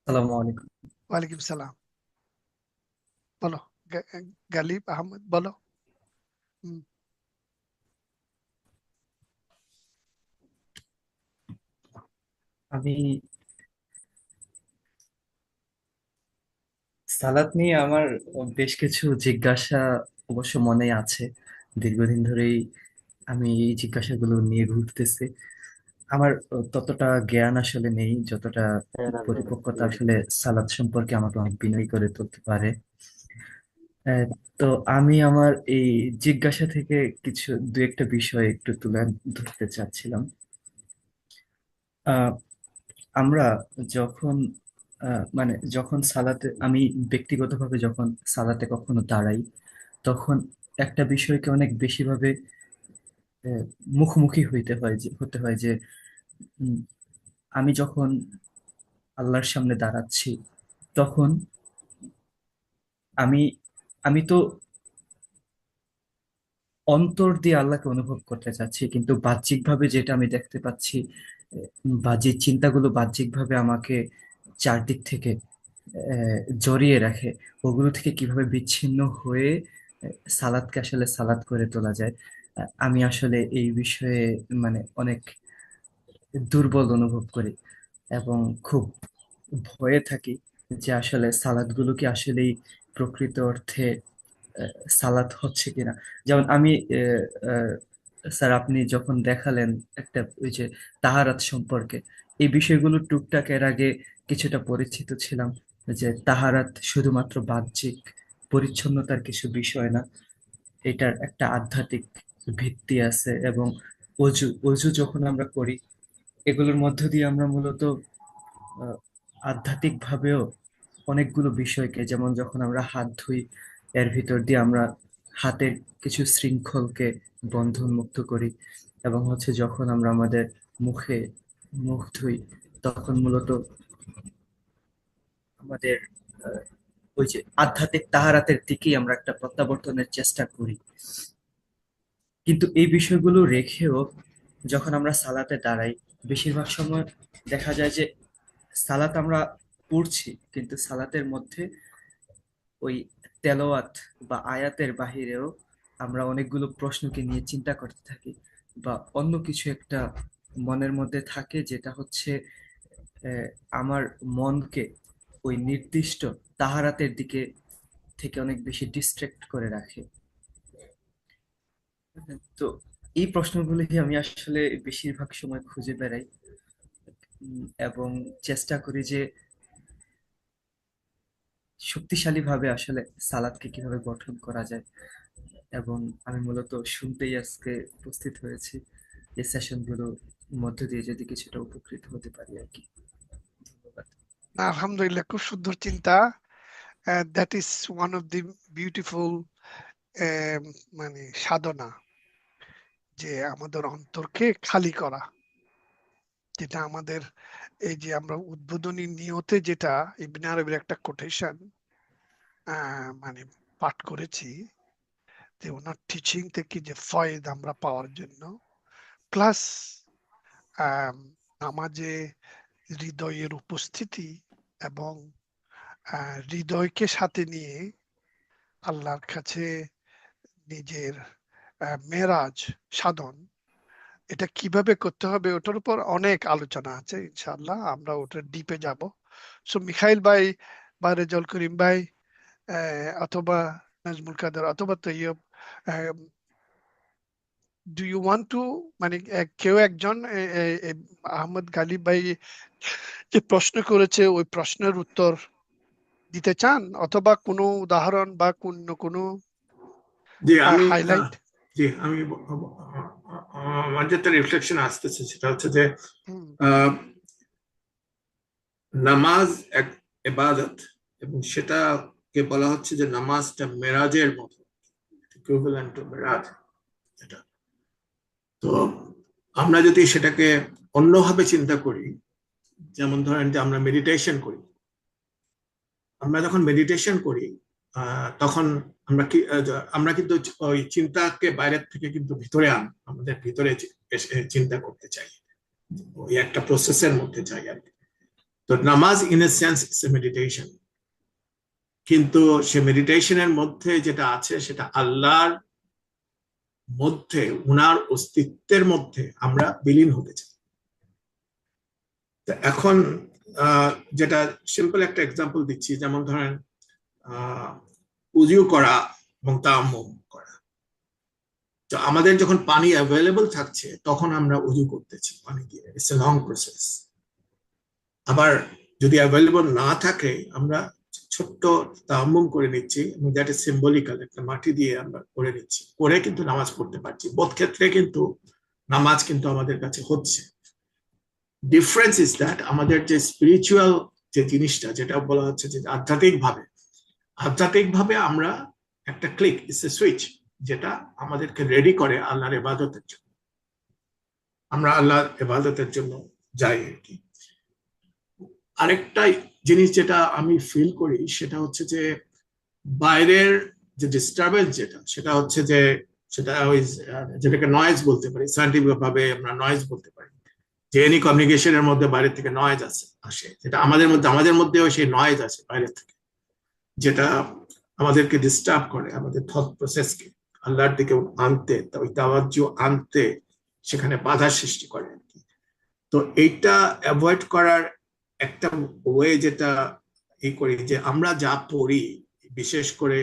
S6: আসসালামু আলাইকুম।
S1: ওয়ালাইকুম সালাম। বলো গালিব আহমদ, বলো।
S6: আমি সালাত নিয়ে আমার বেশ কিছু জিজ্ঞাসা অবশ্য মনে আছে, দীর্ঘদিন ধরেই আমি এই জিজ্ঞাসাগুলো নিয়ে ঘুরতেছি। আমার ততটা জ্ঞান আসলে নেই যতটা পরিপক্কতা আসলে সালাত সম্পর্কে আমাকে অনেক বিনয়ী করে তুলতে পারে। আহ, তো আমি আমার এই জিজ্ঞাসা থেকে কিছু দু একটা বিষয় একটু তুলে ধরতে চাচ্ছিলাম। আহ আমরা যখন মানে যখন সালাতে, আমি ব্যক্তিগতভাবে যখন সালাতে কখনো দাঁড়াই, তখন একটা বিষয়কে অনেক বেশিভাবে আহ, মুখোমুখি হতে হয় যে উম, আমি যখন আল্লাহর সামনে দাঁড়াচ্ছি, তখন আমি আমি তো অন্তর দিয়ে আল্লাহকে অনুভব করতে চাচ্ছি, কিন্তু বাহ্যিকভাবে যেটা আমি দেখতে পাচ্ছি বা যে চিন্তাগুলো বাহ্যিকভাবে আমাকে চারদিক থেকে জড়িয়ে রাখে, ওগুলো থেকে কিভাবে বিচ্ছিন্ন হয়ে সালাদকে আসলে সালাদ করে তোলা যায়। আমি আসলে এই বিষয়ে মানে অনেক দুর্বল অনুভব করি এবং খুব ভয়ে থাকি যে আসলে সালাদগুলো কি আসলেই প্রকৃত অর্থে সালাদ হচ্ছে কিনা। যেমন আমি স্যার, আপনি যখন দেখালেন একটা ওই যে তাহারাত সম্পর্কে, এই বিষয়গুলো টুকটাক এর আগে কিছুটা পরিচিত ছিলাম, যে তাহারাত শুধুমাত্র বাহ্যিক পরিচ্ছন্নতার কিছু বিষয় না, এটার একটা আধ্যাত্মিক ভিত্তি আছে। এবং অজু অজু যখন আমরা করি, এগুলোর মধ্য দিয়ে আমরা মূলত আধ্যাত্মিক ভাবেও অনেকগুলো বিষয়কে, যেমন যখন আমরা হাত ধুই, এর ভিতর দিয়ে আমরা হাতের কিছু শৃঙ্খলকে বন্ধন মুক্ত করি। এবং হচ্ছে যখন আমরা আমাদের মুখে মুখ ধুই, তখন মূলত আমাদের আহ, ওই যে আধ্যাত্মিক তাহারাতের দিকেই আমরা একটা প্রত্যাবর্তনের চেষ্টা করি। কিন্তু এই বিষয়গুলো রেখেও যখন আমরা সালাতে দাঁড়াই, বেশিরভাগ সময় দেখা যায় যে সালাত আমরা পড়ছি, কিন্তু সালাতের মধ্যে ওই তেলাওয়াত বা আয়াতের বাহিরেও আমরা অনেকগুলো প্রশ্নকে নিয়ে চিন্তা করতে থাকি, বা অন্য কিছু একটা মনের মধ্যে থাকে, যেটা হচ্ছে আহ, আমার মনকে ওই নির্দিষ্ট তাহারাতের দিকে থেকে অনেক বেশি ডিস্ট্রাক্ট করে রাখে। তো এই প্রশ্নগুলি আমি আসলে বেশিরভাগ সময় খুঁজে বেড়াই, এবং চেষ্টা করি যে শক্তিশালী ভাবে আসলে সালাদকে কিভাবে গঠন করা যায়। এবং আমি মূলত শুনতেই আজকে উপস্থিত হয়েছি, এই সেশনগুলোর মধ্য দিয়ে যদি কিছুটা উপকৃত হতে পারি আর কি। ধন্যবাদ।
S1: না, আলহামদুলিল্লাহ, খুব সুন্দর চিন্তা। That is one of the beautiful মানে সাধনা, যে আমাদের অন্তরকে খালি করা, যেটা আমাদের এই যে আমরা উদ্বোধনী নিয়তে যেটা ইবনে আরবির একটা কোটেশন মানে পাঠ করেছি, যে ওনার টিচিং থেকে যে ফয়েদ আমরা পাওয়ার জন্য, প্লাস নামাজে হৃদয়ের উপস্থিতি এবং হৃদয়কে সাথে নিয়ে আল্লাহর কাছে নিজের মেরাজ সাধন, এটা কিভাবে করতে হবে ওটার উপর অনেক আলোচনা আছে। ইনশাআল্লাহ আমরা ওটার ডিপে যাব। সো মিখাইল ভাই বা রেজাউল করিম ভাই অথবা নাজমুল কাদের অথবা Tayeb, do you want to, মানে কেউ একজন আহমদ গালিব ভাই যে প্রশ্ন করেছে ওই প্রশ্নের উত্তর দিতে চান, অথবা কোনো উদাহরণ বা কোনো
S5: জি আমি
S1: হাইলাইট?
S5: আমার যেটা রিফ্লেকশন আসতেছে সেটা হচ্ছে যে নামাজ এক ইবাদত, এবং সেটাকে বলা হচ্ছে যে নামাজটা মেরাজের মতো, ইকুইভ্যালেন্ট টু মেরাজ। এটা তো আমরা যদি সেটাকে অন্যভাবে চিন্তা করি, যেমন ধরেন যে আমরা মেডিটেশন করি, আমরা যখন মেডিটেশন করি তখন আমরা কিন্তু ওই চিন্তাকে বাইরের থেকে কিন্তু ভিতরে আমাদের ভিতরে এসে চিন্তা করতে চাই, ওই একটা প্রসেসের মধ্যে চাই আর কি। তো নামাজ in a sense it's a meditation, কিন্তু সে মেডিটেশনের মধ্যে যেটা আছে সেটা আল্লাহর মধ্যে, উনার অস্তিত্বের মধ্যে আমরা বিলীন হতে চাই। এখন যেটা সিম্পল একটা এক্সাম্পল দিচ্ছি, যেমন ধরেন উযু করা এবং তায়াম্মুম করা। তো আমাদের যখন পানি অ্যাভেলেবল থাকছে তখন আমরা উযু করতেছি পানি দিয়ে, ইটস এ লং প্রসেস। আবার যদি অ্যাভেলেবল না থাকে আমরা ছোট্ট তায়াম্মুম করে নিচ্ছি, এবং দ্যাট ইজ সিম্বলিক্যাল, একটা মাটি দিয়ে আমরা করে নিচ্ছি, করে কিন্তু নামাজ পড়তে পারছি। বোধ ক্ষেত্রে কিন্তু নামাজ কিন্তু আমাদের কাছে হচ্ছে। ডিফারেন্স ইজ দ্যাট আমাদের যে স্পিরিচুয়াল যে জিনিসটা, যেটা বলা হচ্ছে যে আধ্যাত্মিক ভাবে আমরা একটা ক্লিক, ইটস এ সুইচ, যেটা আমাদেরকে রেডি করে আল্লাহর ইবাদতের জন্য। আমরা আল্লাহর ইবাদতের জন্য যাই আর কি। আরেকটা জিনিস যেটা আমি ফিল করি সেটা হচ্ছে যে বাইরের যে ডিস্টারবেন্স সেটা হচ্ছে যে সেটা ওই যেটাকে নয়েজ বলতে পারি, সায়েন্টিফিক ভাবে আমরা নয়েজ বলতে পারি। যে এনি কমিউনিকেশনের মধ্যে বাইরে থেকে নয়েজ আসে, যেটা আমাদের মধ্যেও সেই নয়েজ আসে বাইরে থেকে, যেটা আমাদেরকে ডিস্টার্ব করে, আমাদের থট প্রসেসকে আল্লাহর দিকে আনতে, ওই তাওয়াজ্জু আনতে সেখানে বাধা সৃষ্টি করে আর কি। তো এইটা অ্যাভয়েড করার একটা ওয়ে যেটা করি, যে আমরা যা পড়ি, বিশেষ করে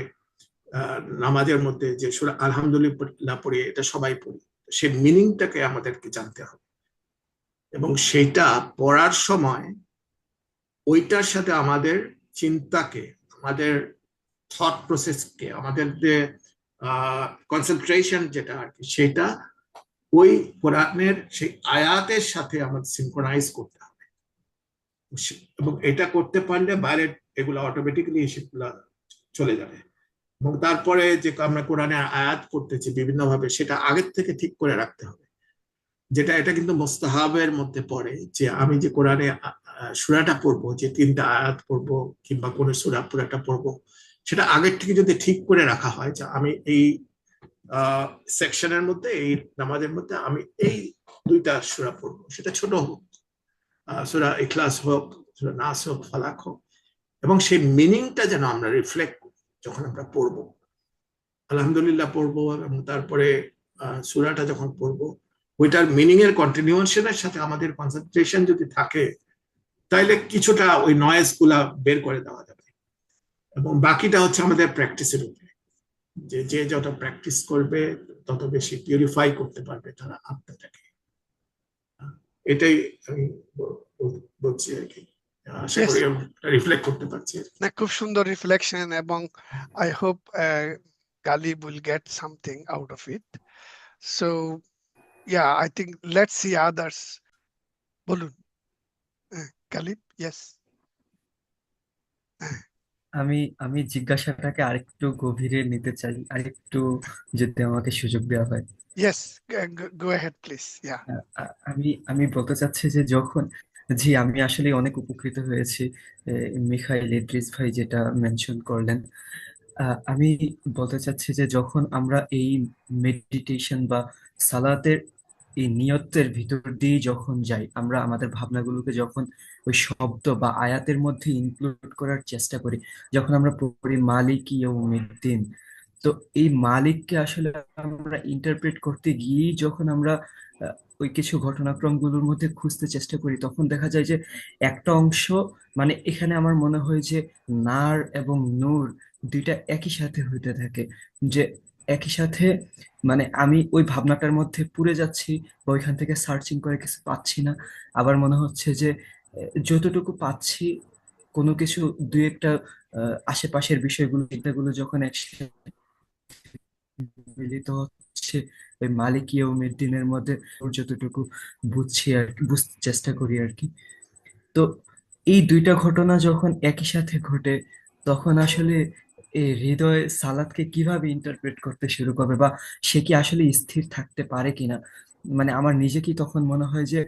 S5: নামাজের মধ্যে যে সূরা আলহামদুলিল্লাহ পড়ি, এটা সবাই পড়ি, সেই মিনিংটাকে আমাদেরকে জানতে হবে, এবং সেইটা পড়ার সময় ওইটার সাথে আমাদের চিন্তাকে, আমাদের থট প্রসেসকে, আমাদের যে কনসেন্ট্রেশন যেটা আর কি, সেটা ওই কোরআনের সেই আয়াতের সাথে আমাদের সিনক্রোনাইজ করতে হবে। এবং এটা করতে পারলে বাইরে এগুলো অটোমেটিক্যালি সেগুলো চলে যাবে। এবং তারপরে যে আমরা কোরআনে আয়াত করতেছি বিভিন্ন ভাবে, সেটা আগের থেকে ঠিক করে রাখতে হবে, যেটা এটা কিন্তু মুস্তাহাবের মধ্যে পড়ে, যে আমি যে কোরআনে সূরাটা পড়বো, যে 3টা আয়াত পড়বো কিংবা কোন সূরা পুরাটা পড়বো, সেটা আগের থেকে যদি ঠিক করে রাখা হয়, যে আমি এই সেকশনের মধ্যে, এই নামাজের মধ্যে আমি এই 2টা সূরা পড়বো, সেটা ছোট হোক, সূরা ইখলাস হোক, সূরা নাস হোক, ফালাক হোক, এবং সেই মিনিংটা যেন আমরা রিফ্লেক্ট করি যখন আমরা পড়বো। আলহামদুলিল্লাহ পড়বো এবং তারপরে সূরাটা যখন পড়বো, ওইটার মিনিং এর কন্টিনিউশনের সাথে আমাদের কনসেন্ট্রেশন যদি থাকে, তাইলে কিছুটা ওই নয়েজ গুলা বের করে দেওয়া যাবে। এবং বাকিটা হচ্ছে আমাদের প্র্যাকটিসের উপরে, যে যত প্র্যাকটিস করবে তত বেশি পিউরিফাই করতে পারবে তারা আত্মাটাকে। এটাই আমি বলছি আর কি। আশা
S1: Yes.
S5: করি রিফ্লেক্ট করতে পারছি।
S1: না, খুব সুন্দর রিফ্লেকশন, এবং I hope Galib will get something out of it. So yeah, I think let's see others. বলুন Galib, yes.
S6: আমি আমি জিজ্ঞাসাটাকে আরেকটু গভীরে নিতে চাই, আরেকটু যদি আমাকে সুযোগ দেওয়া হয়।
S1: Yes, go ahead please. Yeah.
S6: আমি আমি বলতে চাচ্ছি যে যখন, জি আমি আসলে অনেক উপকৃত হয়েছি মিখাইল ইদ্রিস ভাই যেটা মেনশন করলেন। আমি বলতে চাচ্ছি যে যখন আমরা এই মেডিটেশন বা সালাতের এই নিয়তের ভিতর দিয়ে যখন যাই, আমরা আমাদের ভাবনাগুলোকে যখন ওই শব্দ বা আয়াতের মধ্যে ইনক্লুড করার চেষ্টা করি, যখন আমরা পড়ি মালিক ইয়াউমিদ্দিন, তো এই মালিককে আসলে আমরা ইন্টারপ্রেট করতে গিয়েই যখন আমরা ওই কিছু ঘটনাক্রমগুলোর মধ্যে খুঁজতে চেষ্টা করি, তখন দেখা যায় যে একটা অংশ, মানে এখানে আমার মনে হয় যে নার এবং নূর দুইটা একই সাথে হইতে থাকে, যে একই সাথে, মানে আমি ওই ভাবনাটার মধ্যে পুড়ে যাচ্ছি বা ওইখান থেকে সার্চিং করে কিছু পাচ্ছি না, আবার মনে হচ্ছে যে যতটুকু পাচ্ছি কোনো কিছু দুই একটা আশেপাশের বিষয়গুলো চিন্তাগুলো যখন একসাথে মিলিত হচ্ছে ওই মালিক ইয়াউমিদ্দিনের মধ্যে ওর যতটুকু বুঝছি আর কি, বুঝতে চেষ্টা করি আর কি। তো এই দুইটা ঘটনা যখন একই সাথে ঘটে, তখন আসলে এই হৃদয় সালাদকে কিভাবে ইন্টারপ্রেট করতে শুরু করবে, বা সে কি আসলে স্থির থাকতে পারে কিনা, মানে আমার নিজেকেই তখন মনে হয় যে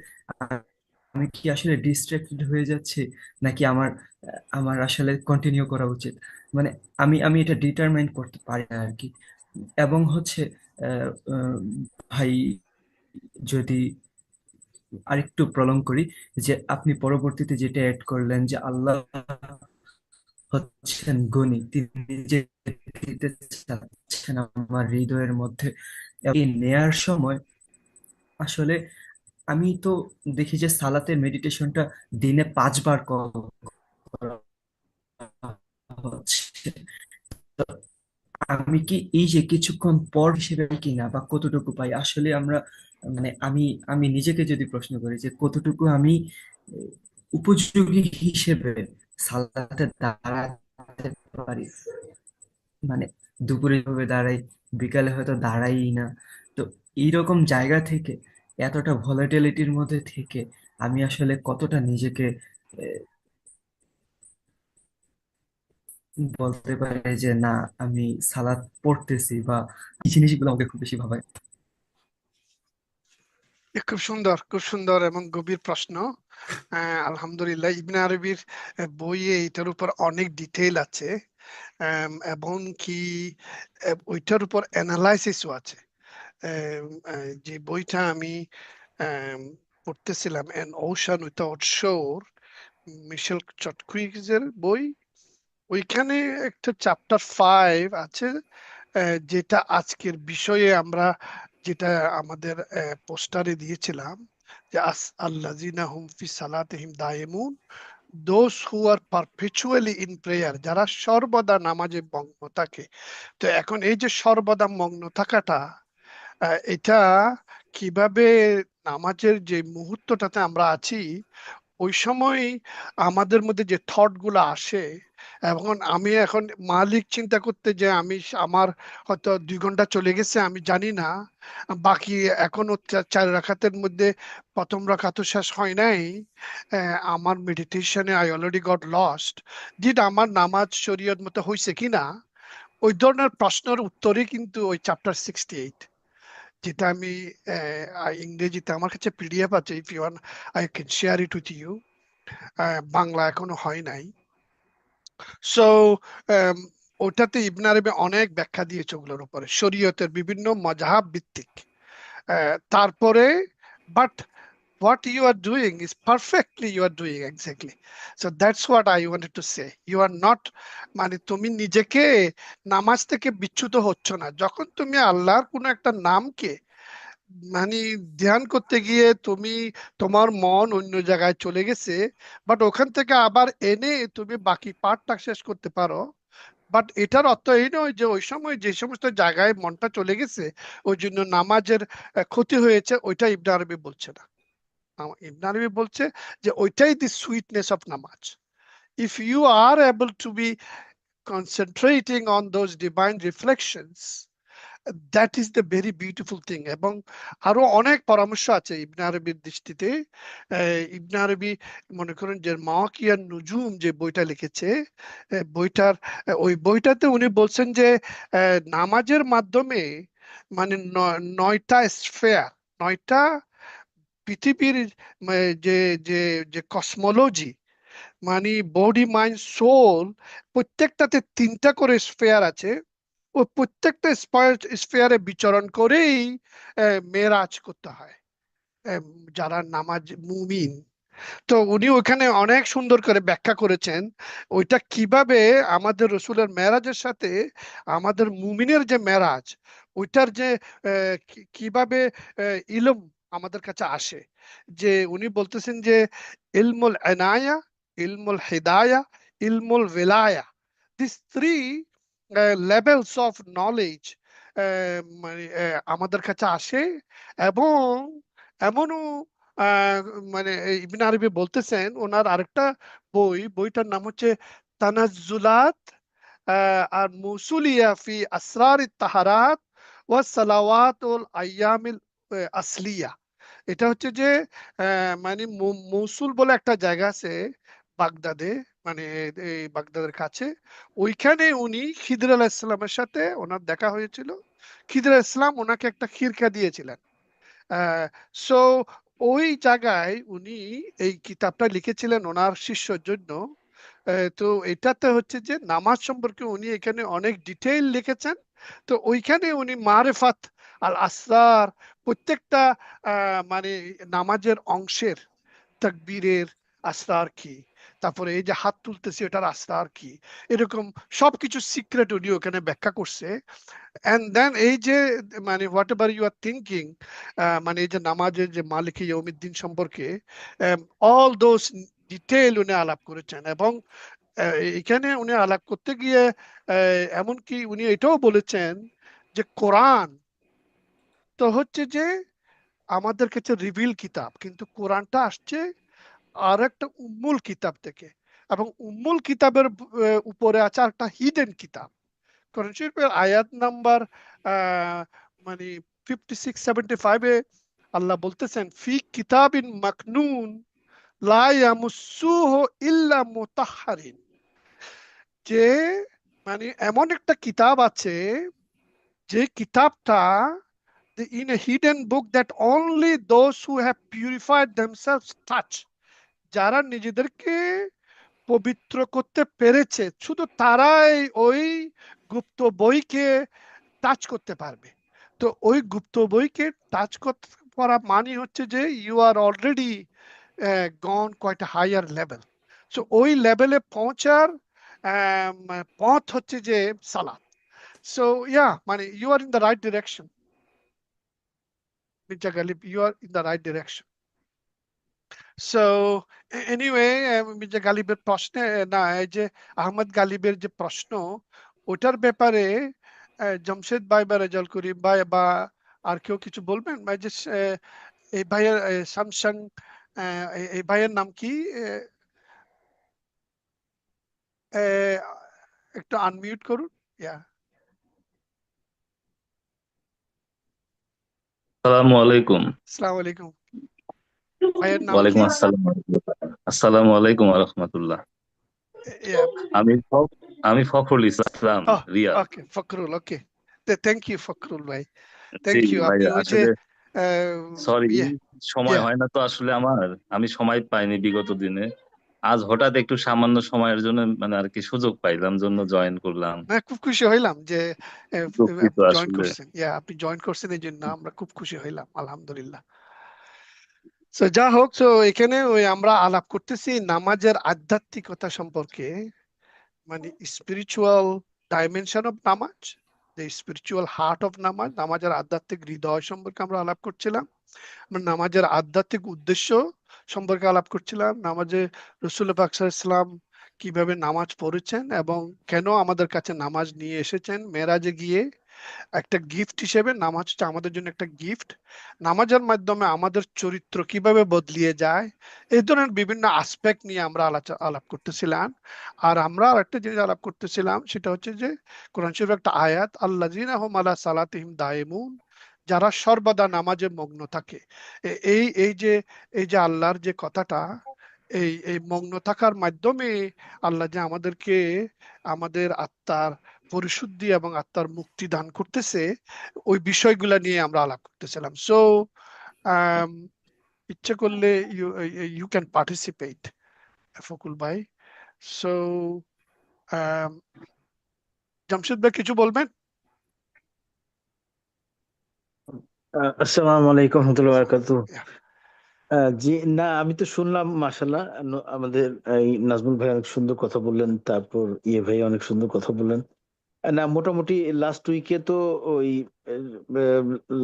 S6: আমি কি আসলে ডিস্ট্রাক্টেড হয়ে যাচ্ছি, নাকি আমার আমার আসলে কন্টিনিউ করা উচিত, মানে আমি আমি এটা ডিটারমাইন করতে পারি না আর কি। এবং হচ্ছে আহ, আহ, ভাই, যদি আরেকটু প্রলং করি, যে আপনি পরবর্তীতে যেটা অ্যাড করলেন যে আল্লাহ হচ্ছেন গণি, তিনি যে দিতে চাচ্ছেন আমার হৃদয়ের মধ্যে, এই নেয়ার সময় আসলে আমি তো দেখি যে সালাতের মেডিটেশনটা দিনে 5বার করা হচ্ছে। তো আমি কি এই যে কিছুক্ষণ পর হিসেবে কিনা বা কতটুকু পাই আসলে আমরা, মানে আমি আমি নিজেকে যদি প্রশ্ন করি যে কতটুকু আমি আহ, উপযোগী হিসেবে সালাতে দাঁড়াতে পারি, মানে দুপুরে ভাবে দাঁড়াই, বিকালে হয়তো দাঁড়াই না। তো এইরকম জায়গা থেকে, এতটা ভলাটিলিটির মধ্যে থেকে আমি আসলে কতটা নিজেকে আহ, বলতে পারি যে না, আমি সালাত পড়তেছি, বা এই জিনিসগুলো আমাকে খুব বেশি ভাবায়।
S1: খুব সুন্দর, খুব সুন্দর এবং গভীর প্রশ্ন। আলহামদুলিল্লাহ, ইবনে আরবির বইয়ে এটার উপর অনেক ডিটেইল আছে, এবং কি ওইটার উপর অ্যানালাইসিসও আছে। যে বইটা আমি পড়তেছিলাম An Ocean Without Shore, মিশেল চটকুইজের বই। ওইখানে একটা চ্যাপ্টার 5 আছে, যেটা আজকের বিষয়ে আমরা যেটা আমাদের পোস্টারে দিয়েছিলাম, যে আল্লাযিনা হুম ফি সালাতিহিম দায়েমুন, those who are perpetually in prayer, যারা সর্বদা নামাজে মগ্ন থাকে। তো এখন এই যে সর্বদা মগ্ন থাকাটা, এটা কিভাবে নামাজের যে মুহূর্তটাতে আমরা আছি ওই সময় আমাদের মধ্যে যে থট গুলো আসে, এখন আমি এখন মালিক চিন্তা করতে যে আমি আমার হয়তো 2 ঘন্টা চলে গেছে, আমি জানি না, বাকি এখনো 4 রাকাতের মধ্যে প্রথম রাকাতও শেষ হয় নাই, আমার মেডিটেশনে আই অলরেডি গট লস্ট, যেটা আমার নামাজ শরীয়ত মতো হয়েছে কিনা, ওই ধরনের প্রশ্নের উত্তরই কিন্তু ওই চ্যাপ্টার 68, যেটা আমি ইংরেজিতে আমার কাছে পিডিএফ আছে, if you want I can share it with you. Bangla এখনো হয় নাই। সো ওটাতে ইবনে আরবি অনেক ব্যাখ্যা দিয়েছে ওগুলোর উপরে, শরীয়তের বিভিন্ন মাযহাব ভিত্তিক। তারপরে but what you are doing is perfectly you are doing exactly, so that's what I wanted to say. You are not, মানে তুমি নিজেকে নামাজ থেকে বিচ্যুত হচ্ছ না, যখন তুমি আল্লাহর কোনো একটা নামকে মানে ধ্যান করতে গিয়ে তুমি তোমার মন অন্য জায়গায় চলে গেছে, বাট ওখান থেকে আবার এনে তুমি বাকি পার্টটা শেষ করতে পারো। বাট এটার অর্থ এই নয় যে ওই সময় যে সমস্ত জায়গায় মনটা চলে গেছে ওই জন্য নামাজের ক্ষতি হয়েছে, ওইটা ইবনে আরবি বলছে না। ইবনে আরবি বলছে যে ওইটাই দি সুইটনেস অফ নামাজ। If you are able to be concentrating on those divine reflections, that is the very beautiful thing. এবং আরো অনেক পরামর্শ আছে ইবনে আরবির দৃষ্টিতে। ইবনে আরবি মনে করেন যে মাওয়াকিয়ান নুজুম যে বইটা লিখেছে, বইটার ওই বইটাতে উনি বলছেন যে নামাজের মাধ্যমে মানে 9টা স্ফেয়ার, 9টা পৃথিবীর যে যে যে কসমোলজি, মানে বডি মাইন্ড সোল, প্রত্যেকটাতে 3টা করে স্ফেয়ার আছে। ও প্রত্যেকটা স্ফেয়ারে বিচরণ করেই মেরাজ করতে হয় যারা নামাজ মুমিন। তো উনি ওখানে অনেক সুন্দর করে ব্যাখ্যা করেছেন ওইটা কিভাবে আমাদের রসুলের মেরাজের সাথে আমাদের মুমিনের যে মেরাজ, ওইটার যে কিভাবে ইলম আমাদের কাছে আসে। যে উনি বলতেছেন যে ইলমুল ইনায়া, ইলমুল হিদায়া, ইলমুল ভিলায়া, দিস 3 লেভেলস অফ নলেজ মানে আমাদের কাছে আসে। এবং এমনও আহ, মানে ইবনে আরবি বলতেছেন ওনার আরেকটা বইটার নাম হচ্ছে তানাজ্জুলাত আর মৌসুলিয়া ফি আসরার তাহারাত ওয়া সালাওয়াতুল আইয়ামিল আসলিয়া। এটা হচ্ছে যে মানে মৌসুল বলে একটা জায়গা আছে বাগদাদে, মানে এই বাগদাদের কাছে। ওইখানে উনি খিদর আলাইহিস সালামের সাথে ওনার দেখা হয়েছিল। খিদর আলাইহিস সালাম ওনাকে একটা খিরকা দিয়েছিলেন। সো ওই জায়গায় উনি এই কিতাবটা লিখেছিলেন ওনার শিষ্যর জন্য। তো এটাতে হচ্ছে যে নামাজ সম্পর্কে উনি এখানে অনেক ডিটেইল লিখেছেন। তো ওইখানে উনি মারেফাত আল আসরার প্রত্যেকটা মানে নামাজের অংশের তাকবীরের আসরার কি, তারপরে এই যে হাত তুলতেছি এটার আসরার কি, এরকম সবকিছু সিক্রেট উনি ওখানে ব্যাখ্যা করছে। এন্ড দেন এই যে মানে whatever you are thinking, মানে এই যে নামাজের যে মালিক ইয়াউমিদ্দিন সম্পর্কে অল দোজ ডিটেইল উনি আলাপ করেছেন। এবং এখানে উনি আলাপ করতে গিয়ে এমনকি উনি এটাও বলেছেন যে কোরআন তো হচ্ছে যে আমাদের কাছে রিভিল কিতাব, কিন্তু কোরআনটা আসছে আর একটা উম্মুল কিতাব থেকে, এবং উম্মুল কিতাবের উপরে আছে একটা হিডেন কিতাব। কোরআন শরীফের আয়াত নাম্বার মানে 56-75-এ আল্লাহ বলতেছেন ফি কিতাবিন মাকনুন লা ইয়ামুসসুহু ইল্লা মুতাহহারিন, যে মানে এমন একটা কিতাব আছে যে কিতাবটা in a hidden book that only those who have purified themselves touch, যারা নিজেদেরকে পবিত্র করতে পেরেছে শুধু তারাই ওই গুপ্ত বইকে টাচ করতে পারবে। তো ওই গুপ্ত বইকে টাচ পড়া মানে হচ্ছে যে you are already gone quite higher level. So ওই লেভেলে পৌঁছার পথ হচ্ছে যে সালাত। সো ইয়া মানে you are in the right direction Mirza Ghalib, you are in the right direction. So anyway Mirza গালিবের প্রশ্নে না, এই যে আহমদ গালিবের যে প্রশ্ন ওটার ব্যাপারে জামশেদ ভাই বা রেজাল করিম ভাই বা আর কেউ কিছু বলবেন? ভাই যে এই ভাইয়ের স্যামসাং এই ভাইয়ের নাম কি? আহ, একটু আনমিউট করুন। ইয়া
S7: আসসালামু আলাইকুম।
S1: আসসালামু আলাইকুম। ভাইয়ের নাম কি?
S7: ওয়ালাইকুম আসসালাম। আসসালামু আলাইকুম রহমতুল্লাহ।
S1: ইয়া
S7: আমি Fakhrul Islam, Riyadh.
S1: Okay Fakhrul, okay thank you Fakhrul ভাই,
S7: জি
S1: থ্যাংক ইউ।
S7: ভাই,
S1: আপনি ওই যে
S7: আসলে সরি,
S1: ইয়ে
S7: সময় হয় না তো আসলে আমি সময় পাইনি বিগত দিনে। আজ হঠাৎ একটু সামান্য সময়ের জন্য মানে আর কি সুযোগ পাইলাম, জন্য জয়েন করলাম।
S1: খুব খুশি হইলাম যে
S7: দুঃখিত
S1: আপনি জয়েন
S7: আসলে।
S1: করছেন। ইয়া আপনি জয়েন করছেন, এই জন্য আমরা খুব খুশি হইলাম, আলহামদুলিল্লাহ। তো যা হোক, তো এখানে ওই আমরা আলাপ করতেছি নামাজের আধ্যাত্মিকতা সম্পর্কে, মানে স্পিরিচুয়াল ডাইমেনশন অফ নামাজ, যে স্পিরিচুয়াল হার্ট অফ নামাজ, নামাজের আধ্যাত্মিক হৃদয় সম্পর্কে আমরা আলাপ করছিলাম। আমরা নামাজের আধ্যাত্মিক উদ্দেশ্য সম্পর্কে আলাপ করছিলাম। নামাজে রসুল পাক সাল্লাল্লাহু আলাইহি ওয়াসাল্লাম কিভাবে নামাজ পড়েছেন এবং কেন আমাদের কাছে নামাজ নিয়ে এসেছেন মেরাজে গিয়ে একটা গিফট হিসেবে। নামাজ হচ্ছে আমাদের জন্য একটা গিফট। নামাজের মাধ্যমে আমাদের চরিত্র কিভাবে বদলিয়ে যায়, এই ধরনের বিভিন্ন আসপেক্ট নিয়ে আমরা আলাপ করতেছিলাম। আর আমরা আরেকটা জিনিস আলাপ করতেছিলাম, সেটা হচ্ছে যে কোরআন শরীফের একটা আয়াত, আল্লাযীনা হুম আলা সালাতিহিম দায়েমুন, যারা সর্বদা নামাজে মগ্ন থাকে। এই যে আল্লাহর যে কথাটা, এই মগ্ন থাকার মাধ্যমে আল্লাহ যে আমাদেরকে আমাদের আত্মার পরিশুদ্ধি এবং আত্মার মুক্তি দান করতেছে, ওই বিষয়গুলা নিয়ে আমরা আলাপ করতেছিলাম। সো ইচ্ছে করলে ইউ ক্যান পার্টিসিপেট ফকুল ভাই। সো জামশেদ ভাই কিছু বলবেন?
S8: আসসালামু আলাইকুম রহমতুল্লাহ বারাকাতুহ।
S1: Yeah.
S8: জি, না আমি তো শুনলাম মাশাল্লাহ, আমাদের এই নাজমুল ভাই অনেক সুন্দর কথা বললেন, তারপর ইয়ে ভাই অনেক সুন্দর কথা বললেন। না মোটামুটি লাস্ট উইকে তো ওই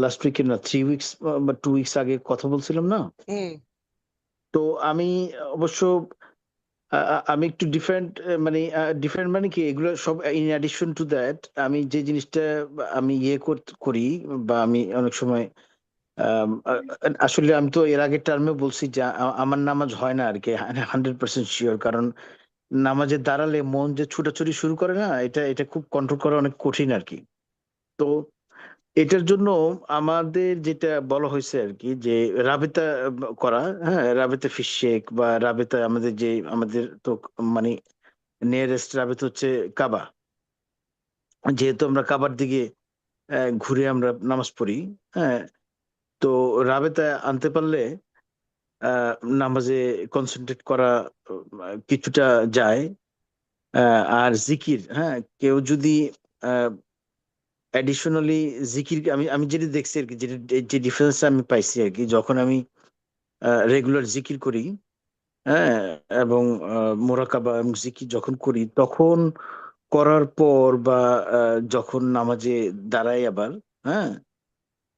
S8: লাস্ট উইকে না 3 উইকস বা 2 উইকস আগে কথা বলছিলাম না।
S1: হুম
S8: তো আমি অবশ্য আমি একটু ডিফারেন্ট, মানে ডিফারেন্ট মানে কি, এগুলো সব ইন অ্যাডিশন টু দ্যাট আমি যে জিনিসটা আমি ইয়ে করি, বা আমি অনেক সময় আসলে আমি তো এর আগের টার্মে বলছি যে আমার নামাজ হয় না আর কি 100% শিওর, কারণ নামাজে দাঁড়ালে মন যে ছুটাছুটি শুরু করে না, এটা এটা খুব কন্ট্রোল করা অনেক কঠিন আর কি। তো এটার জন্য আমাদের যেটা বলা হয়েছে আর কি, যে রাবেতা করা, হ্যাঁ রাবেতা ফিশ শেক, বা রাবেতা আমাদের তো মানে নিয়ারেস্ট রাবেতা হচ্ছে কাবা, যেহেতু আমরা কাবার দিকে ঘুরে আমরা নামাজ পড়ি। হ্যাঁ, তো রাবেতা আনতে পারলে আহ, নামাজে কনসেন্ট্রেট করা কিছুটা যায়। আর জিকির, হ্যাঁ কেউ যদি অ্যাডিশনালি জিকির, আমি আমি যেটা দেখছি আর কি, যে ডিফারেন্স আমি পাইছি আর কি, যখন আমি রেগুলার জিকির করি, হ্যাঁ, এবং মোরাকাবা এবং জিকির যখন করি, তখন করার পর বা যখন নামাজে দাঁড়াই আবার, হ্যাঁ,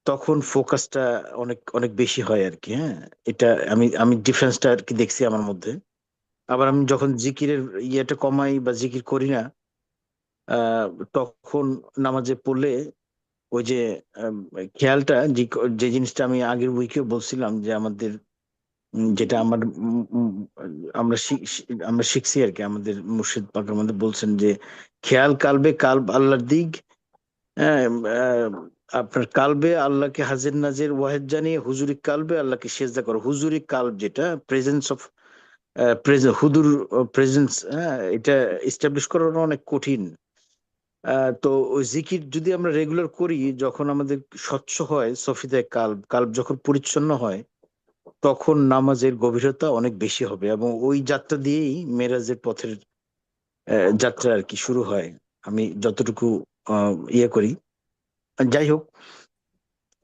S8: তখন ফোকাসটা অনেক অনেক বেশি হয় আর কি। হ্যাঁ, এটা আমি আমি ডিফারেন্সটা আর কি দেখছি আমার মধ্যে। আবার আমি যখন জিকিরের ইয়েটা কমাই বা জিকির করি না, আহ তখন নামাজে পড়লে ওই যে আম, খেয়ালটা, যে জিনিসটা আমি আগের উইকেও বলছিলাম, যে আমাদের যেটা আমার আমরা শিখছি আর কি, আমাদের মুর্শিদ পাক আমাদের বলছেন যে খেয়াল কালবে, কালব আল্লাহর দিক। হ্যাঁ, আপনার কালবে আল্লাহকে হাজির নাজির ওয়াহেদ জানিয়ে হুজুরি কালবে আল্লাহকে সেজদা করো। হুজুরি কালব যেটা প্রেজেন্স অফ হুদুর প্রেজেন্স, হ্যাঁ, এটা এস্টাবলিশ করানো অনেক কঠিন। তো ওই জিকির যদি আমরা রেগুলার করি, যখন আমাদের স্বচ্ছ হয় সফিদায় কালব, কালব যখন পরিচ্ছন্ন হয়, তখন নামাজের গভীরতা অনেক বেশি হবে, এবং ওই যাত্রা দিয়েই মেরাজের পথের যাত্রা আর কি শুরু হয়, আমি যতটুকু ইয়ে করি। যাই হোক,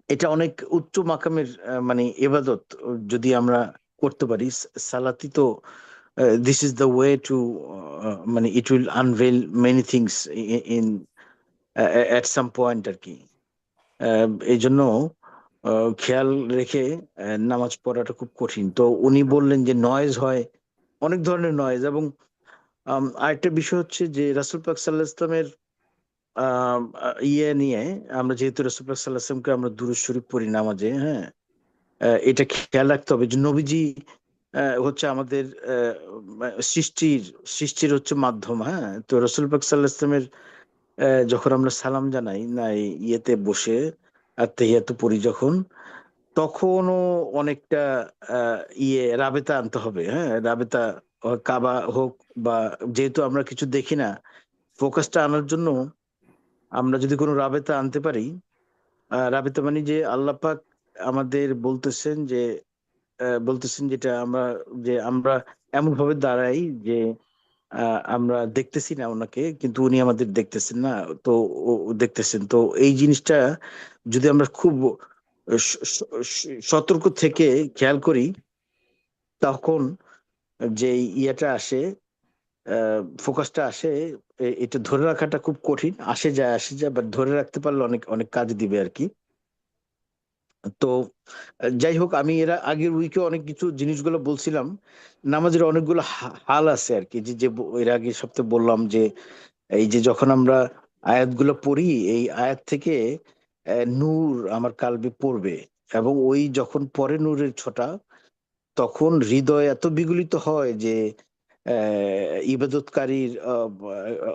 S8: এটা অনেক উচ্চ মাকামের মানে ইবাদত যদি আমরা করতে পারি। সালাতি তো this is the way to মানে it will unveil many things in at some point আর কি। এই জন্য খেয়াল রেখে নামাজ পড়াটা খুব কঠিন। তো উনি বললেন যে নয়েজ হয়, অনেক ধরনের নয়েজ। এবং আরেকটা বিষয় হচ্ছে যে রাসূল পাক সাল্লাল্লাহু আলাইহি ওয়াসাল্লামের ইয়ে নিয়ে, আমরা যেহেতু রাসূল পাক সাল্লাল্লাহু আলাইহি ওয়াসাল্লামকে আমরা দুরূদ শরীফ পড়ি নামাজে, হ্যাঁ, এটা খেয়াল রাখতে হবে যে নবীজি হচ্ছে আমাদের সৃষ্টির হচ্ছে মাধ্যম। হ্যাঁ, তো রাসূল পাক সাল্লাল্লাহু আলাইহি ওয়াসাল্লামের যখন আমরা সালাম জানাই না এই ইয়েতে বসে আত্তাহিয়াতু পড়ি যখন, তখনও অনেকটা রাবেতা আনতে হবে। হ্যাঁ, রাবেতা কাবা হোক বা, যেহেতু আমরা কিছু দেখি না, ফোকাসটা আনার জন্য আমরা যদি কোনো রাবেতা আনতে পারি, রাবেতা মানে যে আল্লাহ পাক আমাদের বলতেছেন যেটা আমরা, যে আমরা এমন ভাবে দাঁড়াই যে আমরা দেখতেছি না ওনাকে, কিন্তু উনি আমাদের দেখতেছেন না। তো ও দেখতেছেন। তো এই জিনিসটা যদি আমরা খুব সতর্ক থেকে খেয়াল করি, তখন যে ইয়েটা আসে, ফোকাসটা আসে, এটা ধরে রাখাটা খুব কঠিন। আসে যায়, বাট ধরে রাখতে পারলে অনেক অনেক কাজ দিবে আর কি। তো যাই হোক, আমি এর আগের উইকে অনেক কিছু জিনিসগুলো বলছিলাম। নামাজের অনেকগুলো হাল আছে আর কি, যে যে এর আগে সপ্তাহে বললাম যে এই যে যখন আমরা আয়াতগুলো পড়ি, এই আয়াত থেকে নূর আমার কালবে পড়বে, এবং ওই যখন পরে নূরের ছোটা, তখন হৃদয় এত বিগলিত হয় যে ইবাদতকারীর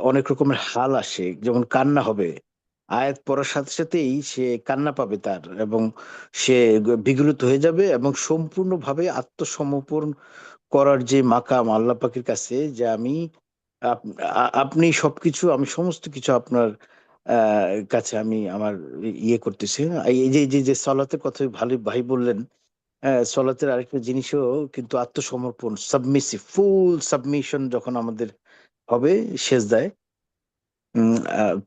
S8: অনেক রকমের হাল আসে, যেমন কান্না হবে। আয়াত পড়ার সাথে সাথেই সে কান্না পাবে তার, এবং সে বিগলিত হয়ে যাবে, এবং সম্পূর্ণভাবে আত্মসমর্পণ করার যে মাকাম আল্লাহ পাকের কাছে, যে আমি আপনি সবকিছু, আমি সমস্ত কিছু আপনার কাছে আমি আমার ইয়ে করতেছি। এই যে যে সলাতের কথা ভালো ভাই বললেন, সলাতের আরেকটা জিনিসও কিন্তু আত্মসমর্পণ, সাবমিসিভ, ফুল সাবমিশন যখন আমাদের হবে সেজদায়,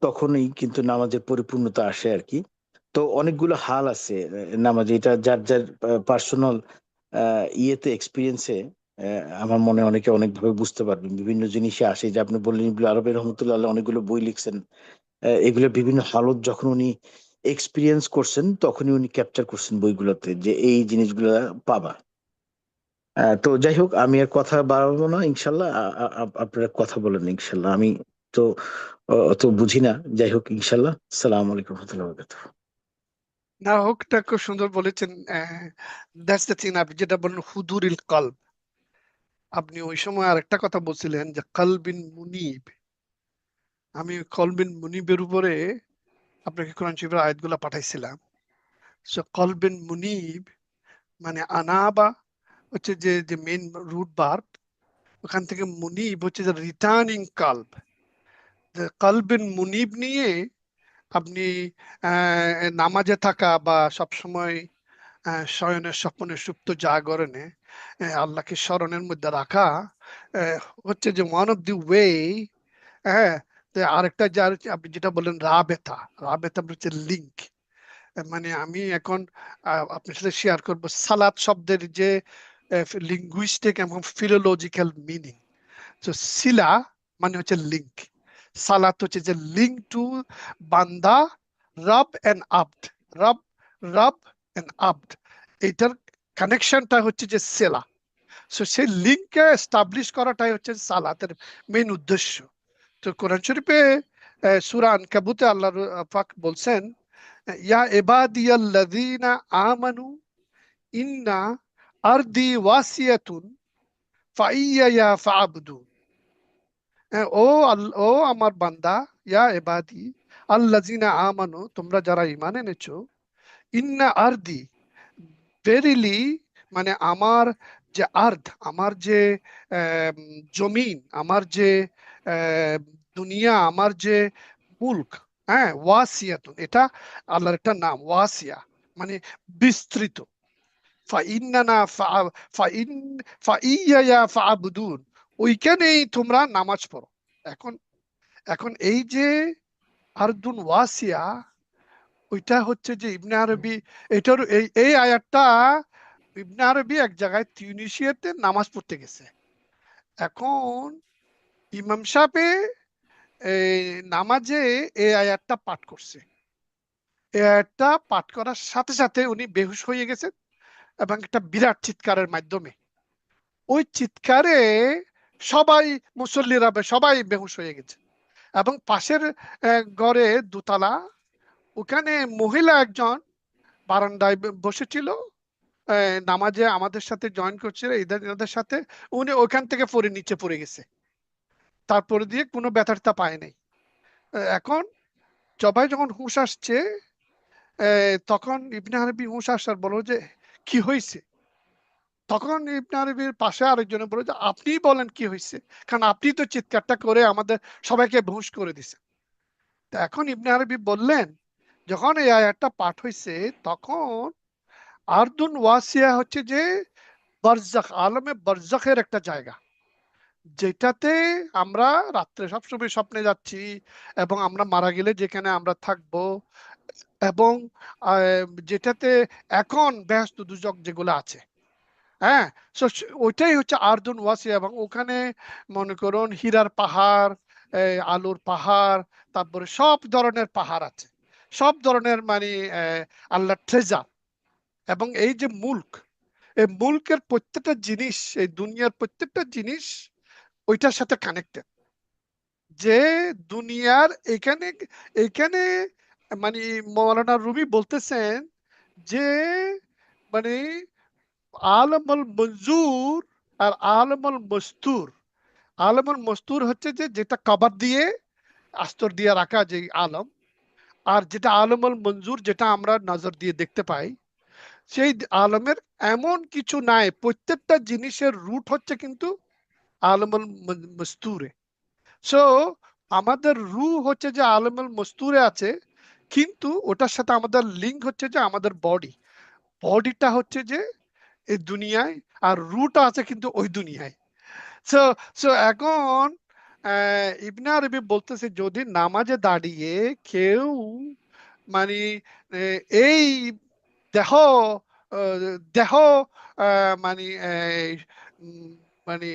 S8: তখনই কিন্তু নামাজের পরিপূর্ণতা আসে আর কি। তো অনেকগুলো হাল আছে নামাজে, এটা যার যার পার্সোনাল ইয়েতে এক্সপিরিয়েন্সে আমার মনে হয় অনেকে অনেকভাবে বুঝতে পারবেন। বিভিন্ন জিনিসে আসে, যে আপনি বললেন ইবনে আরবি রহমতুল্লাহ আলাইহ অনেকগুলো বই লিখছেন, এগুলো বিভিন্ন হালত যখন উনি এক্সপিরিয়েন্স করছেন, তখনই উনি ক্যাপচার করছেন বইগুলোতে, যে এই জিনিসগুলো পাবা। তো যাই হোক, আমি আর কথা বাড়াবো না, ইনশাল্লাহ। আপনারা কথা বলেন ইনশাল্লাহ। আমি তো অত বুঝি না। যাই হোক, ইনশাল্লাহ। সালাম আলাইকুম রহমতুল্লাহ বারাকাতুহ।
S1: না হোক, টা খুব সুন্দর বলেছেন। দ্যাটস দ্য থিং, আপনি যেটা বললেন হুদুরিল কলব। আপনি ওই সময় আরেকটা কথা বলছিলেন যে কলবিন মুনিব। আমি কলবিন মুনিবের উপরে আপনাকে কোরআন শরীফের আয়াতগুলো পাঠাইছিলাম। সো কলবিন মুনিব মানে আনাবা হচ্ছে যে যে মেন রুট ভার্ব, ওখান থেকে মুনিব হচ্ছে যে রিটার্নিং কলব। কলবিন মুনিব নিয়ে আপনি নামাজে থাকা বা সবসময় শয়নে স্বপ্নে সুপ্ত জাগরণে আল্লাহকে স্মরণের মধ্যে রাখা হচ্ছে যে ওয়ান অফ দি ওয়ে। হ্যাঁ, তো আরেকটা যার আপনি যেটা বললেন রাবেতা, রাবেতা হচ্ছে লিঙ্ক। মানে আমি এখন আপনার সাথে শেয়ার করব সালাত শব্দের যে লিঙ্গুইস্টিক এবং ফিলোলজিক্যাল মিনিং। তো সিলা মানে হচ্ছে লিঙ্ক, সালাত হচ্ছে যে লিঙ্ক টু বান্দা, রব এন্ড আব্দ, রব রব এন্ড আব্দ, এটার কানেকশনটা হচ্ছে যে সেলা। সো সেই লিঙ্ককে এস্টাবলিশ করাটাই হচ্ছে সালাতের মেইন উদ্দেশ্য। তো কোরআন শরীফে সূরা আনকাবুতে আল্লাহ পাক বলছেন, ইয়া ইবাদিয়াল্লাযীনা আমানু ইন্না আরদি ওয়াসিয়াতুন ফাইয়া ফা'বুদুন। ও আমার বান্দা, ইয়া ইবাদি আল্লাযীনা আমানু, তোমরা যারা ঈমান এনেছো, ইন্না আরদি, ভেরিলি, মানে আমার যে আর্দ, আমার যে জমিন, আমার যে দুনিয়া, আমার যে মুলক, হ্যাঁ, ওয়াসিয়াতুন, এটা আল্লাহর একটা নাম ওয়াসিয়া, মানে বিস্তৃত। ফাইন্নানা ফাইন ফাইয়া ফাআবুদুন, ওইখানেই তোমরা নামাজ পড়ো। এখন এখন এই যে আরদুন ওয়াসিয়া, ওইটা হচ্ছে যে ইবনে আরবি, এটার এই আয়াতটা ইবনে আরবি এক জায়গায় তিউনিসিয়াতে নামাজ পড়তে গেছে। এখন ইমাম সাহেব এই নামাজে এই আয়াতটা পাঠ করছে। এই আয়াতটা পাঠ করার সাথে সাথে উনি বেহুশ হয়ে গেছেন এবং একটা বিরাট চিৎকারের মাধ্যমে, ওই চিৎকারে সবাই মুসল্লিরা সবাই বেহুশ হয়ে গেছে। এবং পাশের ঘরে দোতলা, ওখানে মহিলা একজন বারান্দায় বসেছিল, নামাজে আমাদের সাথে জয়েন করছিল এদের সাথে। উনি ওখান থেকে পড়ে নিচে পড়ে গেছে, তারপরে দিয়ে কোনো ব্যথাটা পায় নাই। এখন সবাই যখন হুঁশ আসছে, তখন ইবনে আরবি হুঁশ আসার বলো যে কি হয়েছে। তখন ইবনে আরবির পাশে আরেকজনে বলে যে আপনি বলেন কি হয়েছে, কারণ আপনি তো চিৎকারটা করে আমাদের সবাইকে বেহুশ করে দিছেন। তো এখন ইবনে আরবি বললেন, যখন এই আয়াতটা পাঠ হয়েছে তখন আরদুন ওয়াসিয়া হচ্ছে যে বারজাখ, আলমে বারজাখের একটা জায়গা, যেটাতে আমরা রাত্রে সবসময় স্বপ্নে যাচ্ছি এবং আমরা মারা গেলে যেখানে আমরা থাকব, এবং যেটাতে এখন বেহেশত দুজক যেগুলো আছে। হ্যাঁ, so ওইটাই হচ্ছে আরদুন ওয়াসিয়া। এবং ওখানে মনে করুন হীরার পাহাড়, আলুর পাহাড়, তারপরে সব ধরনের পাহাড় আছে, সব ধরনের মানে আল্লাহ ট্রেজার। এবং এই যে মুল্ক, এই মুল্কের প্রত্যেকটা জিনিস, এই দুনিয়ার প্রত্যেকটা জিনিস ওইটার সাথে কানেক্টেড। যে দুনিয়ার এখানে এখানে মানে মৌলানা রুমি বলতেছেন যে মানে আলমুল মঞ্জুর আর আলমুল মস্তুর। আলমুল মস্তুর হচ্ছে যে যেটা কভার দিয়ে আস্তর দিয়ে রাখা যে আলম, আর যেটা আলমুল মঞ্জুর যেটা আমরা নজর দিয়ে দেখতে পাই, সেই আলমের এমন কিছু নাই। প্রত্যেকটা জিনিসের রুট হচ্ছে কিন্তু আলমুল মস্তুরে। সো আমাদের রু হচ্ছে যে আলমুল মস্তুরে আছে, কিন্তু ওটার সাথে আমাদের লিঙ্ক হচ্ছে যে আমাদের বডি। বডিটা হচ্ছে যে এই দুনিয়ায়, আর রুটা আছে কিন্তু ওই দুনিয়ায়। সো সো এখন ইবনে আরবি বলতেছে যদি নামাজে দাঁড়িয়ে কেউ মানে এই দেহ দেহ মানে উম, মানে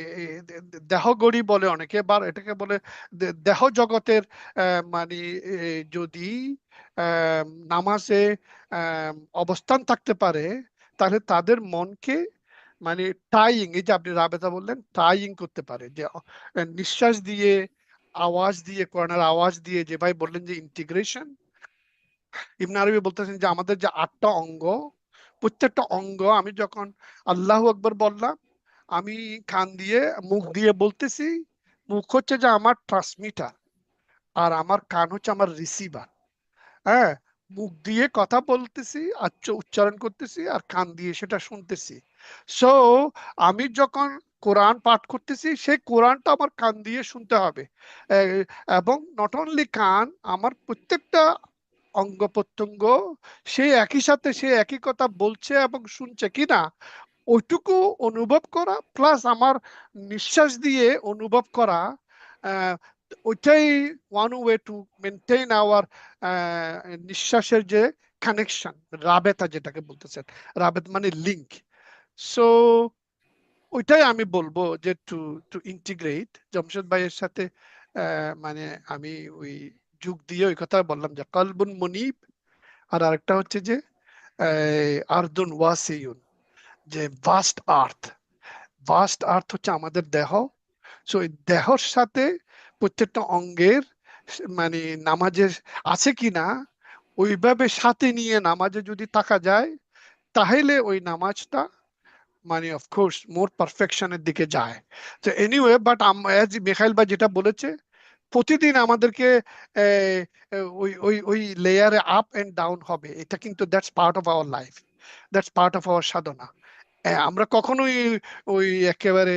S1: দেহ গড়ি বলে অনেকে, বা এটাকে বলে দেহ জগতের মানে যদি আহ, নামাজে আহ, অবস্থান থাকতে পারে, তাহলে তাদের মনকে মানে টাইং, এই যে আপনি রাবেতা বললেন টাইং করতে পারে, যে নিঃশ্বাস দিয়ে আওয়াজ দিয়ে কোরআনের আওয়াজ দিয়ে, যে ভাই বললেন যে ইন্টিগ্রেশন। ইবনে আরবি বলতেছেন যে আমাদের যে 8টা অঙ্গ, প্রত্যেকটা অঙ্গ আমি যখন আল্লাহু আকবার বললাম, আমি কান দিয়ে মুখ দিয়ে বলতেছি। মুখ হচ্ছে যে আমার ট্রান্সমিটার, আর আমার কান হচ্ছে আমার রিসিভার। হ্যাঁ, মুখ দিয়ে কথা বলতেছি, উচ্চারণ করতেছি, আর কান দিয়ে সেটা শুনতেছি। সো আমি যখন কোরআন পাঠ করতেছি, সেই কোরআনটা আমার কান দিয়ে শুনতে হবে। এ- এবং নট অনলি কান, আমার প্রত্যেকটা অঙ্গ প্রত্যঙ্গ সেই একই সাথে সে একই কথা বলছে এবং শুনছে কিনা ওইটুকু অনুভব করা, প্লাস আমার নিঃশ্বাস দিয়ে অনুভব করা। আহ, ওইটাই one way to maintain our নিঃশ্বাসের যে কানেকশন, রাবেতা যেটাকে বলতেছেন। রাবেত মানে লিঙ্ক। সো ওইটাই আমি বলবো যে টু টু ইন্টিগ্রেট জামশেদ ভাইয়ের সাথে মানে আমি ওই যুগ দিয়ে ওই কথা বললাম যে কলবুন মুনিব, আর আরেকটা হচ্ছে যে আরদুন ওয়াসিউন, যে ভাস্ট আর্থ। ভাস্ট আর্থ হচ্ছে আমাদের দেহ। সো এই দেহর সাথে প্রত্যেকটা অঙ্গের মানে নামাজের আছে কিনা ওইভাবে সাথে নিয়ে নামাজে যদি থাকা যায়, তাহলে ওই নামাজটা মানে অফকোর্স মোর পারফেকশনের দিকে যায়। তো এনিওয়ে, বাট মিখাইল ভাই যেটা বলেছে, প্রতিদিন আমাদেরকে আহ, ওই ওই ওই লেয়ারে আপ এন্ড ডাউন হবে, এটা কিন্তু that's part of our life, that's part of our sadhana. আমরা কখনোই ওই একেবারে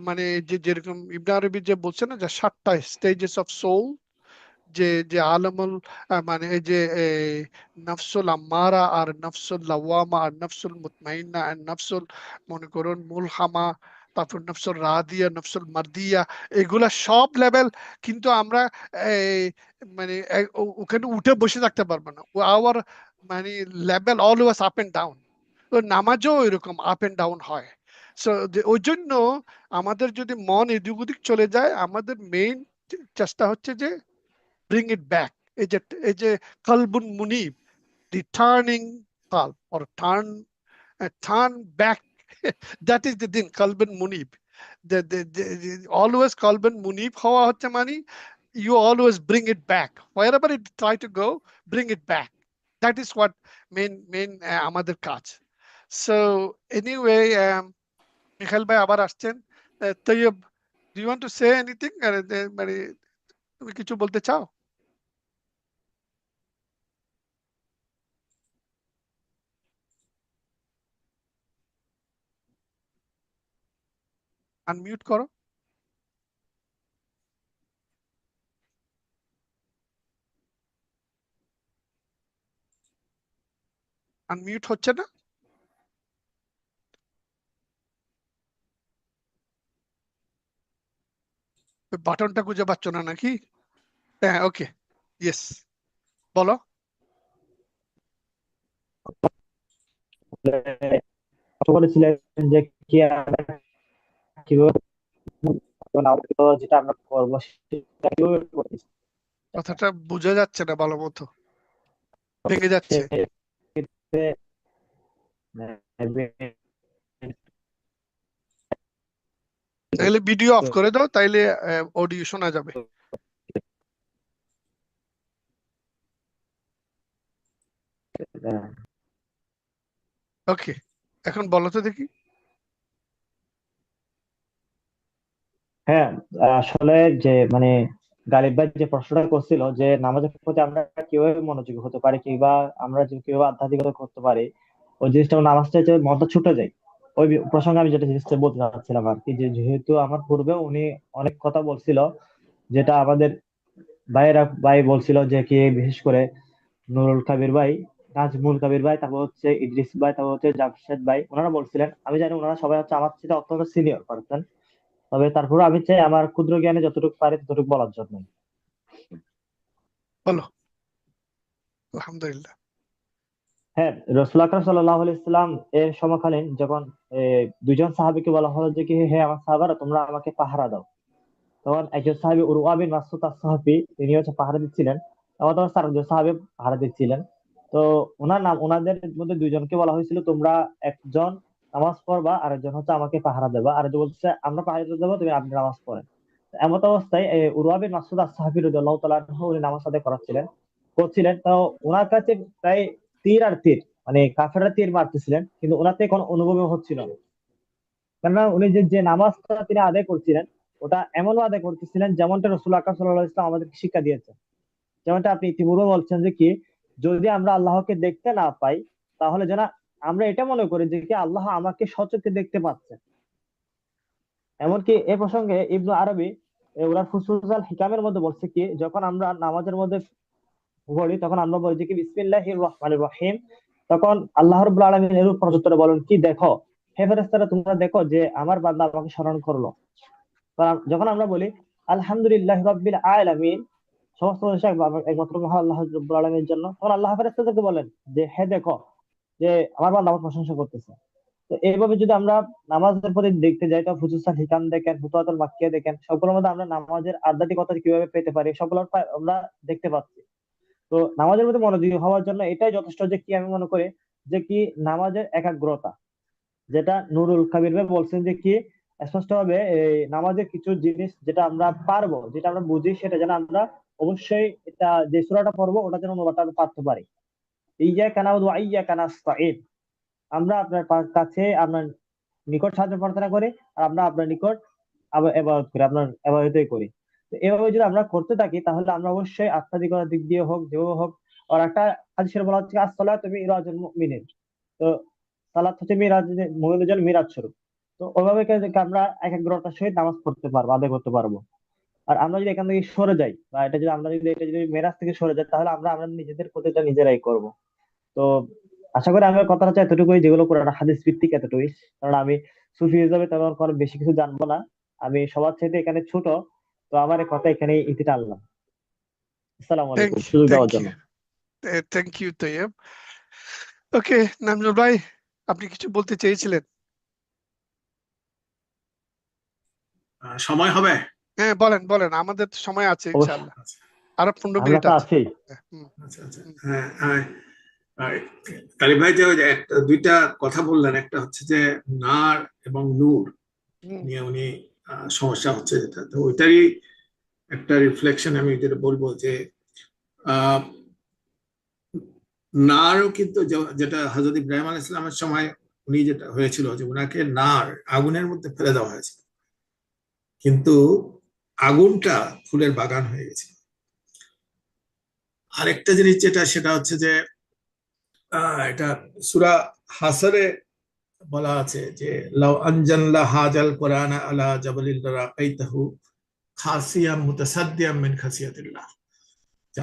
S1: মানে যে যেরকম ইবনে আরবি যে বলছে না যে 7টা স্টেজেস অফ সোল, যে যে আলমুল মানে এই যে নফসুল আম্মারা আর নফসুল লাওয়ামা আর নফসুল মুতমাইন্না আর নফসুল মনে করুন মুলহামা, তারপর নফসুল রাদিয়া, নফসুল মারদিয়া, এগুলা সব লেভেল। কিন্তু আমরা এই মানে ওখানে উঠে বসে থাকতে পারবো না। আওয়ার মানে level always up and down. তো নামাজও এরকম আপ এন্ড ডাউন হয়। সো ওই জন্য আমাদের যদি মন এদিক ওদিক চলে যায়, আমাদের মেইন চেষ্টা হচ্ছে যে ব্রিং ইট ব্যাক। এই যে কলবুন Munib, returning qalb or turn back. That is the thing, qalbun munib. Always qalbun munib hawa hocche mani you always bring it back wherever it try to go, bring it back. That is what main আমাদের কাজ। So anyway, Mikhail ভাই আবার আসছেন। Taiyab, do you want to say anything? মানে তুমি কিছু বলতে চাও? আনমিউট করো। আনমিউট হচ্ছে না। বাটনটা খুঁজে পাচ্ছ না নাকি? হ্যাঁ, ওকে, ইয়েস, বলো।
S2: করেছিলেন যে কি কিভাবে যেটা আমরা করবো সেটা কিভাবে করতেছি।
S1: কথাটা বোঝা যাচ্ছে না ভালো মতো, ভেঙে যাচ্ছে। তাইলে ভিডিও অফ করে দাও, তাইলে অডিও শোনা যাবে। ওকে, এখন বলো তো দেখি।
S2: হ্যাঁ, আসলে যে মানে গালিব ভাই যে প্রশ্নটা করছিল যে নামাজের প্রতি আমরা কিভাবে মনোযোগী হতে পারি কিংবা আমরা যে কিভাবে আধ্যাত্মিকতা করতে পারি, ওই জিনিসটা নামাজটা যে মনটা ছুটে যায়। ওই প্রসঙ্গে আমি যেটা জিনিসটা বলতে চাচ্ছিলাম আর কি, যে যেহেতু আমার পূর্বে উনি অনেক কথা বলছিল, যেটা আমাদের ভাই বলছিল যে কি বিশেষ করে নুরুল কাবির ভাই, নাজমুল কাবির ভাই, তারপর হচ্ছে ইদ্রিস ভাই, তারপর হচ্ছে জামশেদ ভাই, ওনারা বলছিলেন। আমি জানি ওনারা সবাই হচ্ছে আমার সাথে অত্যন্ত সিনিয়র পারসন, তবে তারপরে আমি চাই আমার ক্ষুদ্র জ্ঞানে যতটুকু পারি ততটুকু বলার জন্য।
S1: বলো। আলহামদুলিল্লাহ।
S2: হ্যাঁ, রাসূল আকরাম সাল্লাল্লাহু আলাইহি সাল্লাম এর সমকালীন যখন দুইজন সাহাবীকে বলা হলো যে কি হে আমার সাহাবারা তোমরা আমাকে পাহারা দাও, তখন একজন সাহাবী উরওয়া বিন মাসউদ আস-সাহাফী তিনি হচ্ছে পাহারা দিচ্ছিলেন, এবং তখন আরেকজন সাহাবী পাহারা দিচ্ছিলেন। তো ওনাদের মধ্যে দুইজনকে বলা হয়েছিল তোমরা একজন নামাজ পড়বা, আরেকজন হচ্ছে আমাকে পাহারা দেবা। আরেকজন বলছে আমরা পাহারা দেবো, তুমি আপনি নামাজ পড়েন। এমত অবস্থায় উরওয়া বিন মাসউদ আস-সাহাফী রাদিয়াল্লাহু তাআলা আনহু উনি নামাজ আদায় করছিলেন। তো ওনার কাছে প্রায় তীর আর তীর, মানে কাফেররা তীর মারতেছিলেন, কিন্তু ওনাতে কোনো অনুভবই হচ্ছিল না। কেননা উনি যে যে নামাজটা তিনি আদায় করছিলেন, ওটা এমন আদায় করতেছিলেন যেমনটা রাসূল আকরাম সাল্লাল্লাহু আলাইহি ওয়াসাল্লাম আমাদেরকে শিক্ষা দিয়েছেন। যেমনটা আপনি ইতিপূর্বে বলছেন যে কি যদি আমরা আল্লাহকে দেখতে না পাই, তাহলে যেন আমরা এটা মনে করি যে কি আল্লাহ আমাকে সচক্ষে দেখতে পাচ্ছেন। এমনকি এ প্রসঙ্গে ইবনু আরবি ওনার ফুসুল হিকামের মধ্যে বলছে কি যখন আমরা নামাজের মধ্যে পড়ি তখন আমরা বলি যে কি বিসমিল্লাহির রহমানির রহিম, তখন আল্লাহ রাব্বুল আলামিন এর প্রত্যুত্তরে বলেন কি দেখো হে ফেরেশতারা তোমরা দেখো যে আমার বান্দা আমাকে স্মরণ করলো। যখন আমরা বলি আলহামদুলিল্লাহ রাব্বিল আলামিন, সমস্ত প্রশংসা একমাত্র মহান আল্লাহ রাব্বুল আলামিনের জন্য, তখন আল্লাহ ফেরেশতাদেরকে বলেন যে হে দেখো যে আমার বান্দা আমার প্রশংসা করতেছে। তো এইভাবে যদি আমরা নামাজের প্রতি দেখতে যাই, তো ফুসুসাল হিকাম দেখেন, ফুতুহাতুল মাক্কিয়া দেখেন, সবগুলোর মধ্যে আমরা নামাজের আধ্যাত্মিকতা কিভাবে পেতে পারি সবগুলোর আমরা দেখতে পাচ্ছি। তো নামাজের মধ্যে মনোযোগী হওয়ার জন্য এটাই যথেষ্ট যে কি আমি মনে করি যে কি নামাজের একাগ্রতা, যেটা নুরুল কাবির ভাই বলছেন যে কি স্পষ্ট ভাবে এই নামাজের কিছু জিনিস যেটা আমরা পারবো, যেটা আমরা বুঝি, সেটা যেন আমরা অবশ্যই এটা যে সূরাটা পড়বো ওটা যেন অনুবাদটা আমরা পারতে পারি। ইয়াকা না'বুদু ওয়া ইয়াকা নাস্তাঈন, আমরা আপনার কাছে আপনার নিকট সাহায্য প্রার্থনা করি, আর আমরা আপনার নিকট ইবাদত করি, আপনার ইবাদতই করি। তো এভাবে যদি আমরা করতে থাকি তাহলে আমরা অবশ্যই আত্মাধিকতার দিক দিয়ে হোক যেভাবে হোক, আর একটা হাদিসে বলা হচ্ছে আসসালাতু মিরাজুল মুমিনিন, তো সালাত হচ্ছে মুমিনদের জন্য মিরাজ স্বরূপ। তো ওইভাবে আমরা একাগ্রতার সহিত নামাজ পড়তে পারবো, আদায় করতে পারবো। আর আমরা যদি এখান থেকে সরে যাই বা এটা যদি মেরাজ থেকে সরে যাই, তাহলে আমরা নিজেদের ক্ষতিটা নিজেরাই করব। তো আশা করি আমি কথাটা চাই এতটুকুই, যেগুলো কোরআন হাদিস ভিত্তিক এতটুকুই, কারণ আমি সুফিজমে তেমন কোনো বেশি কিছু জানবো না, আমি সবার চাইতে এখানে ছোট, তো আমার এই কথা এখানে ইতি টানলাম। আসসালামু
S1: থ্যাংক
S2: আলাইকুম সুযোগ দেওয়ার
S1: থ্যাংক
S2: জন্য।
S1: You thank you Taiyab. Okay, Namjul ভাই, আপনি কিছু বলতে চেয়েছিলেন?
S5: সময় হবে?
S1: হ্যাঁ, বলেন বলেন, আমাদের তো সময় আছে
S2: অবশ্য
S1: ইনশাআল্লাহ, আরো 15
S2: আমরা
S1: মিনিট
S2: তো
S1: আছে।
S2: আছেই।
S1: হুম,
S5: আচ্ছা আচ্ছা
S1: হুম,
S5: হ্যাঁ হ্যাঁ কালিম ভাই যে ওই যে দুইটা কথা বললেন, একটা হচ্ছে যে নার এবং নূর
S1: হুম,
S5: নিয়ে উনি সমস্যা হচ্ছে যেটা, তো ওইটারই একটা রিফ্লেকশন আমি যেটা বলবো যে আহ নারও কিন্তু যেটা হযরত ইব্রাহিম আলাইহিস সালামের সময় উনি যেটা হয়েছিল যে উনাকে নার আগুনের মধ্যে ফেলে দেওয়া হয়েছে, কিন্তু আগুনটা ফুলের বাগান হয়ে গেছে। আরেকটা জিনিস যেটা সেটা হচ্ছে যে এটা সূরা হাসরে বলা আছে যে লাউ আনজালনা হাজাল কোরআন আলা জাবালিন লারাআইতাহু খাসিয়াম মুতাসাদ্দিয়াম মিন খাসিয়াতিল্লাহ।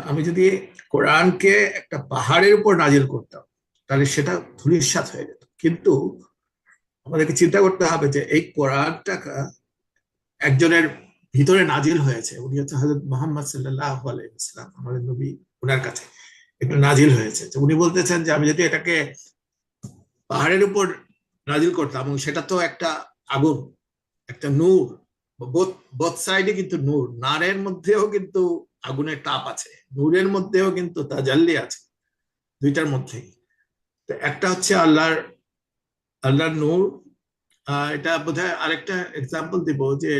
S5: আমি যদি কোরআনকে একটা পাহাড়ের উপর নাজিল করতাম তাহলে সেটা ধূলিসাৎ হয়ে যেত, কিন্তু আমাদেরকে চিন্তা করতে হবে যে এই কোরআনটা একজনের ভিতরে নাজিল হয়েছে, উনি হচ্ছে হযরত মুহাম্মদ সাল্লাল্লাহু আলাইহি ওয়াসাল্লাম, আমাদের নবী, উনার কাছে এটা নাজিল হয়েছে। তো উনি বলতেছেন যে আমি যদি এটাকে পাহাড়ের উপর নাজিল করতাম, এবং সেটা তো একটা আগুন, একটা নূর, বোথ বোথ সাইডে কিন্তু নূর, নারের মধ্যেও কিন্তু আগুনের তাপ আছে, নূরের মধ্যেও কিন্তু তাজাল্লি আছে, দুইটার মধ্যেই। তো একটা হচ্ছে আল্লাহর নূর। এটা বোধহয় আরেকটা এক্সাম্পল দিব যে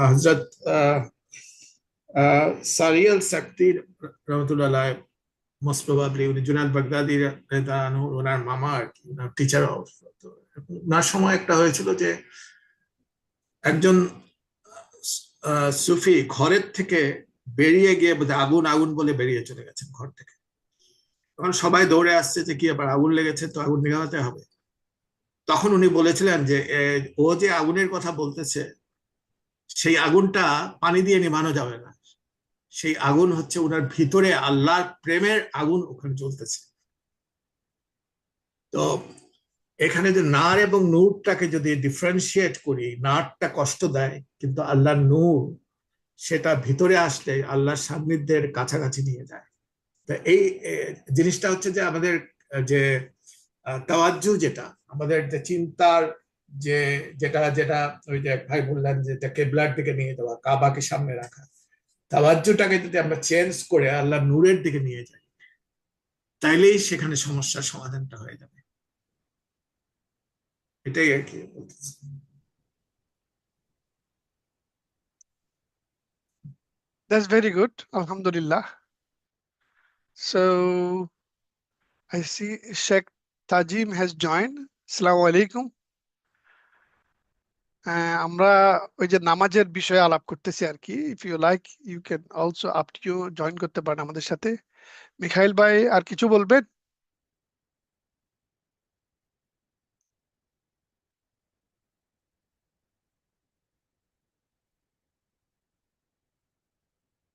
S5: হযরত সারিয়াল সাকতির রহমতুল্লাহ, মোস্ট প্রবাবলি উনি জুনায়দ বাগদাদি ওনার মামা আর কি, ওনার টিচার। ওনার সময় একটা হয়েছিল যে একজন সুফি ঘরের থেকে বেরিয়ে গিয়ে বোধহয় আগুন আগুন বলে বেরিয়ে চলে গেছেন ঘর থেকে। তখন সবাই দৌড়ে আসছে যে কি ব্যাপার, আগুন লেগেছে তো আগুন নেভাতে হবে। তখন উনি বলেছিলেন যে ও যে আগুনের কথা বলতেছে সেই আগুনটা পানি দিয়ে নেভানো যাবে না, সেই আগুন হচ্ছে ওনার ভিতরে আল্লাহর প্রেমের আগুন ওখানে জ্বলতেছে। তো এখানে যে নার এবং নূরটাকে যদি ডিফারেন্সিয়েট করি, নারটা কষ্ট দেয় কিন্তু আল্লাহর নূর সেটা ভিতরে আসলে আল্লাহর সান্নিধ্যের কাছাকাছি নিয়ে যায়। তো এই জিনিসটা হচ্ছে যে আমাদের যে তাওয়াজ্জু, যেটা আমাদের যে চিন্তার যে যেটা যেটা ওই যে ভাই বললেন যে কেবলার দিকে নিয়ে যাওয়া, কাবাকে সামনে রাখা, তাওয়াজ্জুটাকে যদি আমরা চেঞ্জ করে আল্লাহ নূরের দিকে নিয়ে যাই তাইলেই সেখানে সমস্যার সমাধানটা হয়ে যাবে। এটাই আর কি বলতেছি।
S1: that's very good, alhamdulillah. So I see Sheikh Tajim has joined. Assalamu alaikum. আমরা ওই যে নামাজের বিষয়ে আলাপ করতেছি আর কি, if you like you can also up to you join করতে পারেন আমাদের সাথে। মিখাইল ভাই আর কিছু বলবেন?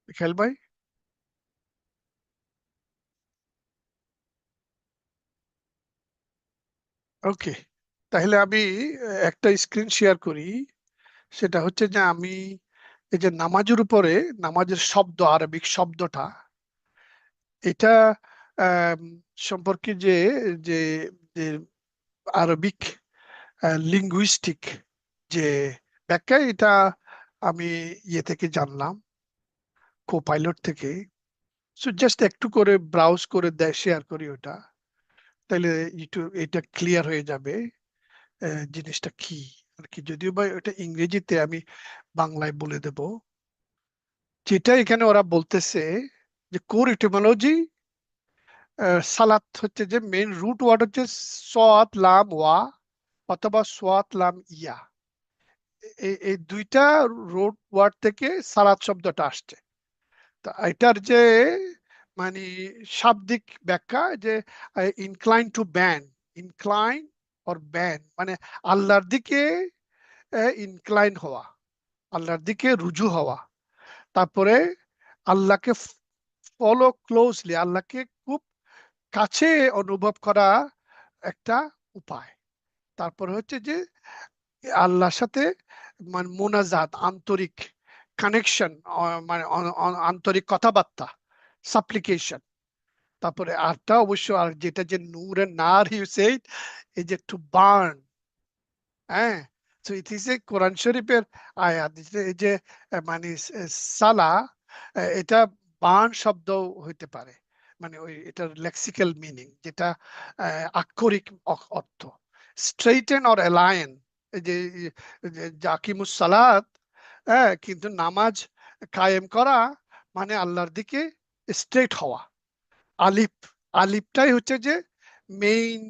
S1: মিখাইল ভাই, ওকে, তাহলে আমি একটা স্ক্রিন শেয়ার করি। সেটা হচ্ছে যে আমি এই যে নামাজের উপরে, নামাজের শব্দ, আরবিক শব্দটা, এটা আম, সম্পর্কে যে যে যে আরবিক লিঙ্গুইস্টিক যে ব্যাখ্যা, এটা আমি ইয়ে থেকে জানলাম, কোপাইলট থেকে। সো জাস্ট একটু করে ব্রাউজ করে দেয়, শেয়ার করি ওটা, তাহলে একটু এটা ক্লিয়ার হয়ে যাবে জিনিসটা কি আর কি। যদিও বা ওটা ইংরেজিতে, আমি বাংলায় বলে দেব। যেটা এখানে ওরা বলতেছে যে কোর ইটিমোলজি, সালাত হচ্ছে যে মেইন রুট ওয়ার্ড হচ্ছে সাদ লাম ওয়া অথবা সাদ লাম ইয়া, এই দুইটা রুট ওয়ার্ড থেকে সালাত শব্দটা আসছে। তা এটার যে মানে শাব্দিক ব্যাখ্যা যে incline to ban, incline or ban মানে আল্লাহর দিকে ইনক্লাইন হওয়া, আল্লাহর দিকে রুজু হওয়া, তারপরে আল্লাহকে ফলো ক্লোজলি, আল্লাহকে খুব কাছে অনুভব করা একটা উপায়। তারপরে হচ্ছে যে আল্লাহর সাথে মানে মোনাজাত, আন্তরিক কানেকশন, মানে আন্তরিক কথাবার্তা, সাপ্লিকেশন। তারপরে আরটা অবশ্য, আর যেটা যে নূরের নার ইউ সেইড, এই যে টু বার্ন, হ্যাঁ। তো ইট ইজ এ কোরআন শরীফের আয়াত, এই যে মানে সালা, এটা বার্ন শব্দ হইতে পারে, মানে ওই এটার লেক্সিক্যাল মিনিং যেটা আক্ষরিক অর্থ। স্ট্রেইটেন অর অ্যালাইন, এই যে জাকিমুস সালাত, হ্যাঁ, কিন্তু নামাজ কায়েম করা মানে আল্লাহর দিকে স্ট্রেট হওয়া। আলিফ, আলিফটাই হচ্ছে যে মেইন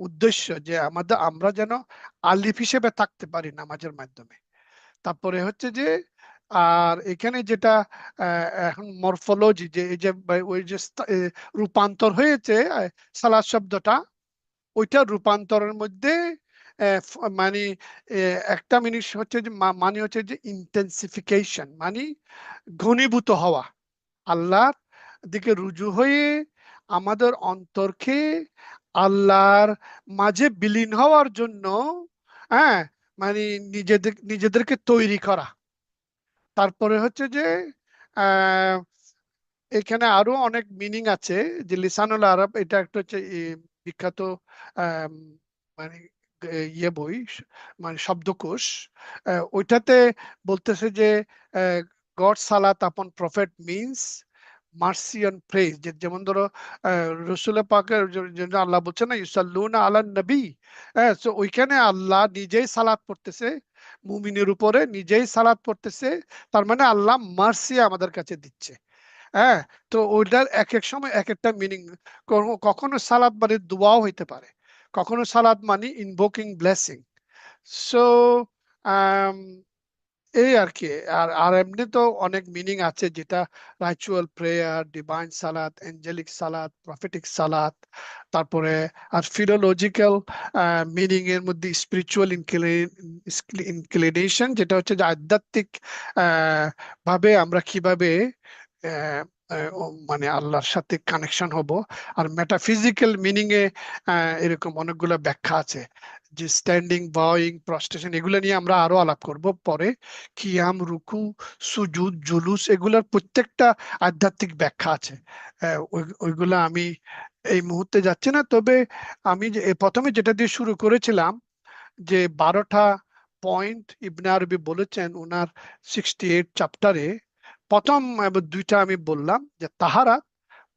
S1: উদ্দেশ্য, যে আমরা যেন আলিফ হিসেবে থাকতে পারি নামাজের মাধ্যমে। তারপরে হচ্ছে যে, আর এখানে যেটা এখন মরফোলজি, যে এই যে ওই যে রূপান্তর হয়েছে সালাত শব্দটা, ওইটা রূপান্তরের মধ্যে মানে একটা জিনিস হচ্ছে যে মানে হচ্ছে যে ইন্টেন্সিফিকেশন, মানে ঘনীভূত হওয়া, আল্লাহর দিকে রুজু হয়ে আমাদের অন্তরকে আল্লাহর মাঝে বিলীন হওয়ার জন্য, হ্যাঁ, মানে নিজেদেরকে তৈরি করা। তারপরে হচ্ছে যে আহ এখানে আরো অনেক মিনিং আছে, যে লিসানুল আরব, এটা একটা হচ্ছে বিখ্যাত আম, মানে ইয়ে বই, মানে শব্দকোষ। ওইটাতে বলতেছে যে গড সালাত upon prophet means mercy on praise, যেমন ধরো রসুল পাকের জন্য আল্লাহ বলছে না ইউসাল্লুনা আলা নবী, হ্যাঁ, তো ওইখানে আল্লাহ নিজেই সালাত পড়তেছে মুমিনের উপরে, নিজেই সালাত পড়তেছে, তার মানে আল্লাহ মার্সি আমাদের কাছে দিচ্ছে। হ্যাঁ, তো ওইটার এক এক সময় এক একটা মিনিং। কখনো সালাদ মানে দোয়াও হইতে পারে, কখনো সালাদ মানে ইনভোকিং ব্লেসিং। সো এই আর কি। আর আর এমনি তো অনেক মিনিং আছে, যেটা রাইচুয়াল প্রেয়ার, ডিভাইন সালাত, এঞ্জেলিক সালাত, প্রফেটিক সালাত। তারপরে আর ফিলোলজিক্যাল মিনিং এর মধ্যে স্পিরিচুয়াল ইনক্লিনেশন, যেটা হচ্ছে যে আধ্যাত্মিক ভাবে আমরা কিভাবে আহ, মানে আল্লাহর সাথে কানেকশন হব। আর মেটাফিজিক্যাল মিনিং এ এরকম অনেকগুলো ব্যাখ্যা আছে, যে স্ট্যান্ডিং, বাউইং, প্রস্টেশন, এগুলো নিয়ে আমরা আরো আলাপ করব পরে। কিয়াম, রুকু, সুজুদ, জুলুস, এগুলোর প্রত্যেকটা আধ্যাত্মিক ব্যাখ্যা আছে। ওইগুলা আমি এই মুহূর্তে যাচ্ছি না, তবে আমি যে প্রথমে যেটা দিয়ে শুরু করেছিলাম, যে 12টা পয়েন্ট ইবনে আরবি বলেছেন ওনার 68 চ্যাপ্টারে। প্রথম দুইটা আমি বললাম, যে তাহারা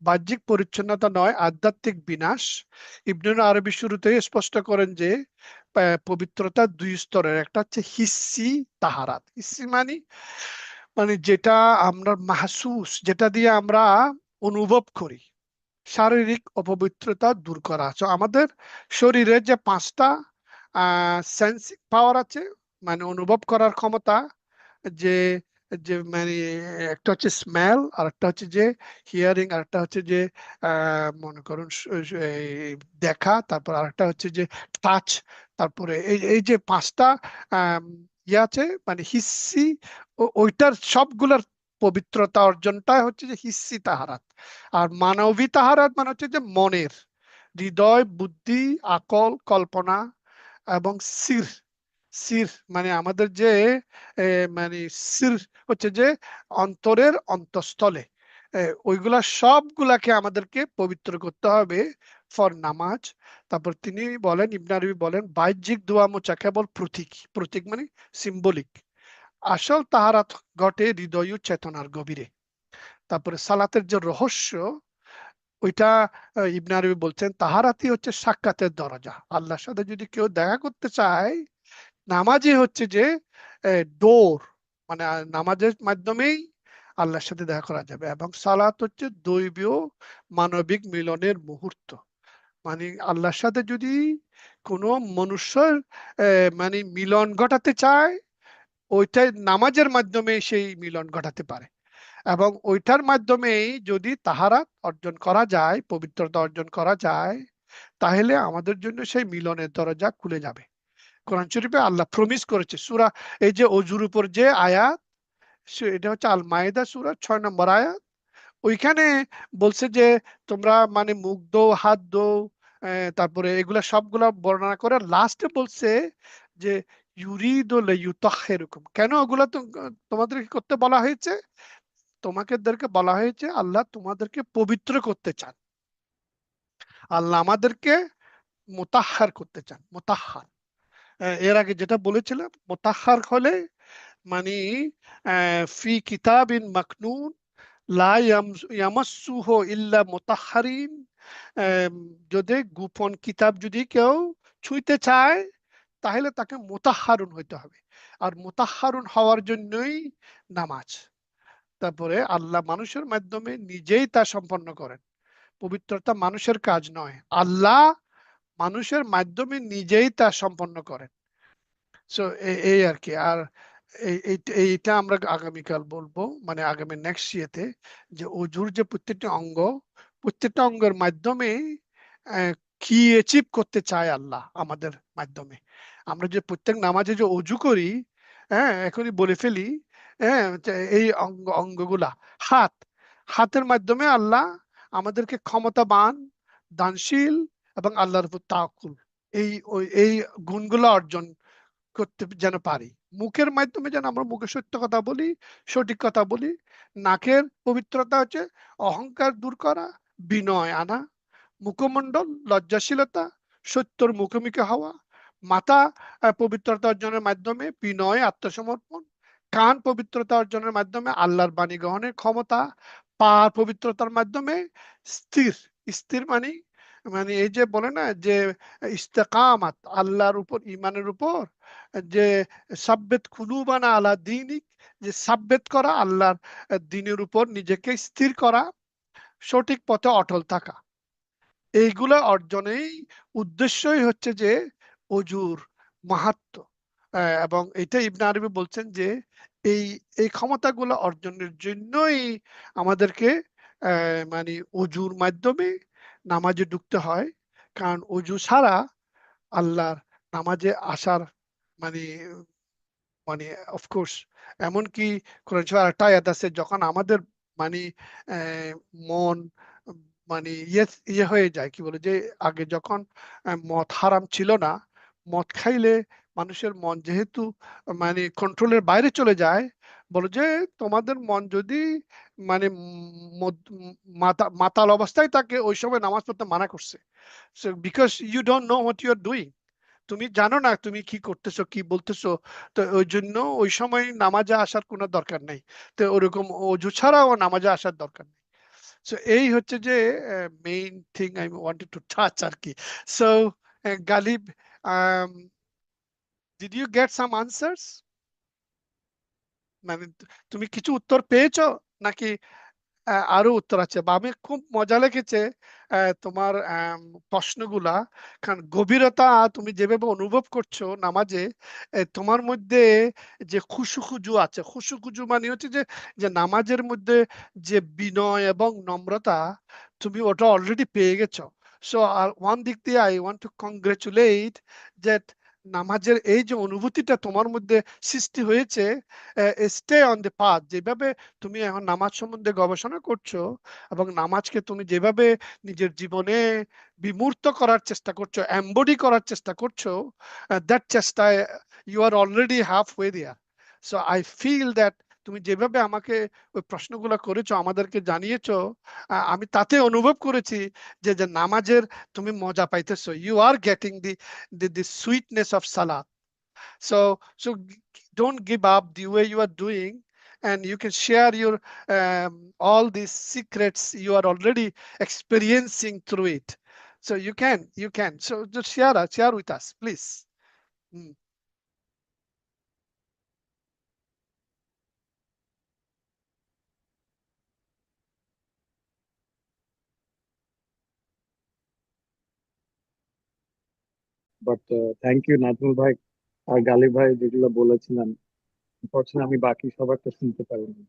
S1: বাহ্যিক পরিচ্ছন্নতা নয়, আধ্যাত্মিক বিনাশ। ইবনে আরবি শুরুতেই স্পষ্ট করেন যে পবিত্রতা দুই স্তরের, একটা হচ্ছে হিসি তাহারাত। হিসি মানে মানে যেটা আমরা মাহসুস, যেটা দিয়ে আমরা অনুভব করি, শারীরিক অপবিত্রতা দূর করা। তো আমাদের শরীরে যে 5টা সেন্সিং পাওয়ার আছে, মানে অনুভব করার ক্ষমতা, যে যে মানে একটা হচ্ছে স্মেল, আর একটা হচ্ছে যে হিয়ারিং, আর একটা হচ্ছে যে মনে করুন এই দেখা, তারপর আরেকটা হচ্ছে যে টাচ। তারপরে এই এই যে 5টা ইয়ে আছে, মানে হিসি, ওইটার সবগুলার পবিত্রতা অর্জনটা হচ্ছে যে হিসি তাহারাত। আর মানবী তাহারাত মানে হচ্ছে যে মনের, হৃদয়, বুদ্ধি, আকল, কল্পনা এবং সির। সির মানে আমাদের যে মানে সির হচ্ছে যে অন্তরের অন্তঃস্থলে, ওইগুলা সবগুলাকে আমাদেরকে পবিত্র করতে হবে ফর নামাজ। তারপর তিনি বলেন, ইবনে আরবি বলেন, বাহ্যিক দোয়া মোচা কেবল প্রতীক, প্রতীক মানে সিম্বলিক, আসল তাহারাত ঘটে হৃদয় ও চেতনার গভীরে। তারপরে সালাতের যে রহস্য, ওইটা ইবনে আরবি বলছেন, তাহারাতই হচ্ছে সাক্ষাতের দরজা। আল্লাহর সাথে যদি কেউ দেখা করতে চায়, নামাজই হচ্ছে যে ডোর, মানে নামাজের মাধ্যমেই আল্লাহর সাথে দেখা করা যাবে। এবং সালাত হচ্ছে দৈবীয় মানবিক মিলনের মুহূর্ত, মানে আল্লাহর সাথে যদি কোনো মনুষ্যর মানে মিলন ঘটাতে চায়, ওইটাই নামাজের মাধ্যমে সেই মিলন ঘটাতে পারে। এবং ওইটার মাধ্যমেই যদি তাহারাত অর্জন করা যায়, পবিত্রতা অর্জন করা যায়, তাহলে আমাদের জন্য সেই মিলনের দরজা খুলে যাবে। কোরআন শরীফে আল্লাহ প্রমিস করেছে, সূরা এই যে অজুর উপর যে আয়াত, এটা হচ্ছে আল মায়েদা সূরা 6 নম্বর আয়াত। ওইখানে বলছে যে তোমরা মানে মুখ দো, হাত দো, তারপরে এগুলা সবগুলা বর্ণনা করে লাস্টে বলছে যে ইউরিদু লিইউতাহহিরুকুম। কেন ওগুলা তোমাদেরকে করতে বলা হয়েছে? তোমাদেরকে বলা হয়েছে আল্লাহ তোমাদেরকে পবিত্র করতে চান, আল্লাহ আমাদেরকে মুতাহহার করতে চান। মুতাহহার, এর আগে যেটা বলেছিলাম, মুতাহহার হলে মানে ফি কিতাবিন মাকনুন লা ইয়ামাসসুহু ইল্লা মুতাহহারিন। যদি গোপন কিতাব যদি কেউ ছুঁইতে চায় তাহলে তাকে মুতাহহারুন হইতে হবে, আর মুতাহহারুন হওয়ার জন্যই নামাজ। তারপরে আল্লাহ মানুষের মাধ্যমে নিজেই তা সম্পন্ন করেন। পবিত্রতা মানুষের কাজ নয়, আল্লাহ মানুষের মাধ্যমে নিজেই তা সম্পন্ন করেন। সো এই আর কি। আর এইটা আমরা আগামীকাল বলবো, মানে আগামী নেক্সট ইয়েতে, যে অজুর যে প্রত্যেকটা অঙ্গের মাধ্যমে কি অ্যাচিভ করতে চায় আল্লাহ আমাদের মাধ্যমে। আমরা যে প্রত্যেক নামাজে যে অজু করি, এখনই বলে ফেলি, যে এই অঙ্গগুলা, হাতের মাধ্যমে আল্লাহ আমাদেরকে ক্ষমতাবান, দানশীল এবং আল্লাহর উপর তাওয়াক্কুল, এই গুণগুলো অর্জন করতে যেন পারি। মুখের মাধ্যমে যেন আমরা মুখে সত্য কথা বলি, সঠিক কথা বলি। নাকের পবিত্রতা হচ্ছে অহংকার দূর করা, বিনয় আনা। মুখমণ্ডল লজ্জাশীলতা, সত্যর মুখোমুখি হওয়া। মাথা পবিত্রতা অর্জনের মাধ্যমে বিনয়, আত্মসমর্পণ। কান পবিত্রতা অর্জনের মাধ্যমে আল্লাহর বাণী গ্রহণের ক্ষমতা। পা পবিত্রতার মাধ্যমে স্থির। স্থির মানে মানে এই যে বলে না যে ইস্তেকামাত, আল্লাহর উপর, ইমানের উপর, যে সাব্বেত কুলুবানা আলা দীনিক, যে সাব্বেত করা, আল্লাহর দ্বীনের উপর নিজেকে স্থির করা, সঠিক পথে অটল থাকা। এইগুলা অর্জনেই উদ্দেশ্যই হচ্ছে যে অজুর মাহাত্ম্য। এবং এটা ইবনে আরবি বলছেন যে এই এই ক্ষমতাগুলো অর্জনের জন্যই আমাদেরকে মানে অজুর মাধ্যমে নামাজে ঢুকতে হয়। কারণ অজু ছাড়া আল্লাহর নামাজে আসার মানে মানে অফকোর্স, এমনকি কোরআন শরীফের আরেকটা আয়াত আছে, যখন আমাদের মানে মন মানে ইয়ে হয়ে যায়, কি বলে যে আগে যখন মদ হারাম ছিল না, মদ খাইলে মানুষের মন যেহেতু মানে কন্ট্রোলের বাইরে চলে যায়, বলো যে তোমাদের মন যদি মানে মাতাল অবস্থায় থাকে, ওই সময় নামাজ পড়তে মানা করছে। So because you don't know what you are doing, তুমি জানো না তুমি কি করতেছো, কি বলতেছো। তো ওই জন্য ওই সময় নামাজে আসার কোনো দরকার নেই। তো ওরকম অজু ছাড়াও নামাজে আসার দরকার নেই। সো এই হচ্ছে যে main thing I wanted to touch আর কি। So Galib, did you get some answers? মানে তুমি কিছু উত্তর পেয়েছো নাকি আরো উত্তর আছে? বা আমি খুব মজা লেগেছে তোমার প্রশ্নগুলা, কারণ গভীরতা তুমি যেভাবে অনুভব করছো নামাজে, তোমার মধ্যে যে খুশু আছে, খুশু মানে হচ্ছে যে যে নামাজের মধ্যে যে বিনয় এবং নম্রতা, তুমি ওটা অলরেডি পেয়ে গেছো। সো আর ওয়ান দিক দিয়ে আই ওয়ান্ট টু কংগ্রেচুলেট যে নামাজের এই যে অনুভূতিটা তোমার মধ্যে সৃষ্টি হয়েছে, স্টে অন দ্য পাথ। যেভাবে তুমি এখন নামাজ সম্বন্ধে গবেষণা করছো এবং নামাজকে তুমি যেভাবে নিজের জীবনে বিমূর্ত করার চেষ্টা করছো, এমবডি করার চেষ্টা করছো, দ্যাট চেষ্টায় you are already half way there. So I feel that তুমি যেভাবে আমাকে ওই প্রশ্নগুলো করেছো, আমাদেরকে জানিয়েছো, আমি তাতে অনুভব করেছি যে যে নামাজের তুমি মজা পাইতেছো। You are getting the sweetness of salat. So don't give up the way you are doing, and you can share your all these secrets you are already experiencing through it. So you can. So just share with us, please. Mm.
S4: But thank you Nazmul ভাই আর গালিব ভাই, যেগুলো বলেছিলেন unfortunately আমি বাকি সবারটা শুনতে পারিনি।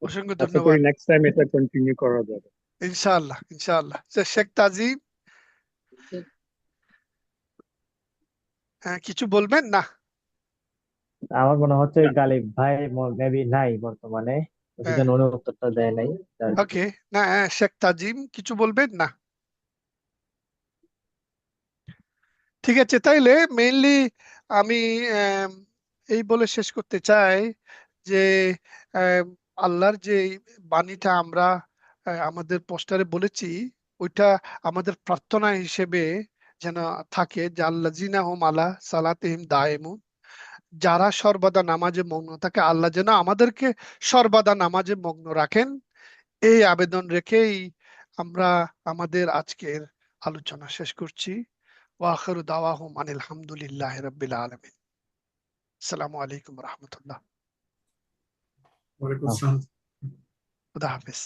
S1: অসংখ্য
S4: আশা করি
S1: ধন্যবাদ।
S4: নেক্সট টাইম এটা কন্টিনিউ করা যাবে।
S1: ইনশাআল্লাহ, ইনশাআল্লাহ। শেখ তাজিম, কিছু বলবেন না?
S2: আমার মনে হচ্ছে গালিব ভাই মেবি নাই বর্তমানে, সেজন্য উনি উত্তরটা দেয় নাই।
S1: ওকে, না শেখ তাজিম কিছু বলবেন না? ঠিক আছে, তাইলে মেইনলি আমি এই বলে শেষ করতে চাই যে আম, আল্লাহর যে বাণীটা আমরা আমাদের পোস্টারে বলেছি, ওইটা আমাদের প্রার্থনা হিসেবে যেন থাকে, যে আল্লাযিনা হুম আলা সালাতিহিম দায়েমুন, যারা সর্বদা নামাজে মগ্ন থাকে, আল্লাহ যেন আমাদেরকে সর্বদা নামাজে মগ্ন রাখেন। এই আবেদন রেখেই আমরা আমাদের আজকের আলোচনা শেষ করছি। ওয়া আখিরু দাওয়াহুম আনিল হামদুলিল্লাহি রাব্বিল আলামিন। আসসালামু আলাইকুম রহমতুল্লাহ।
S5: ওয়ালাইকুম আসসালাম।
S1: খুদা হাফেজ।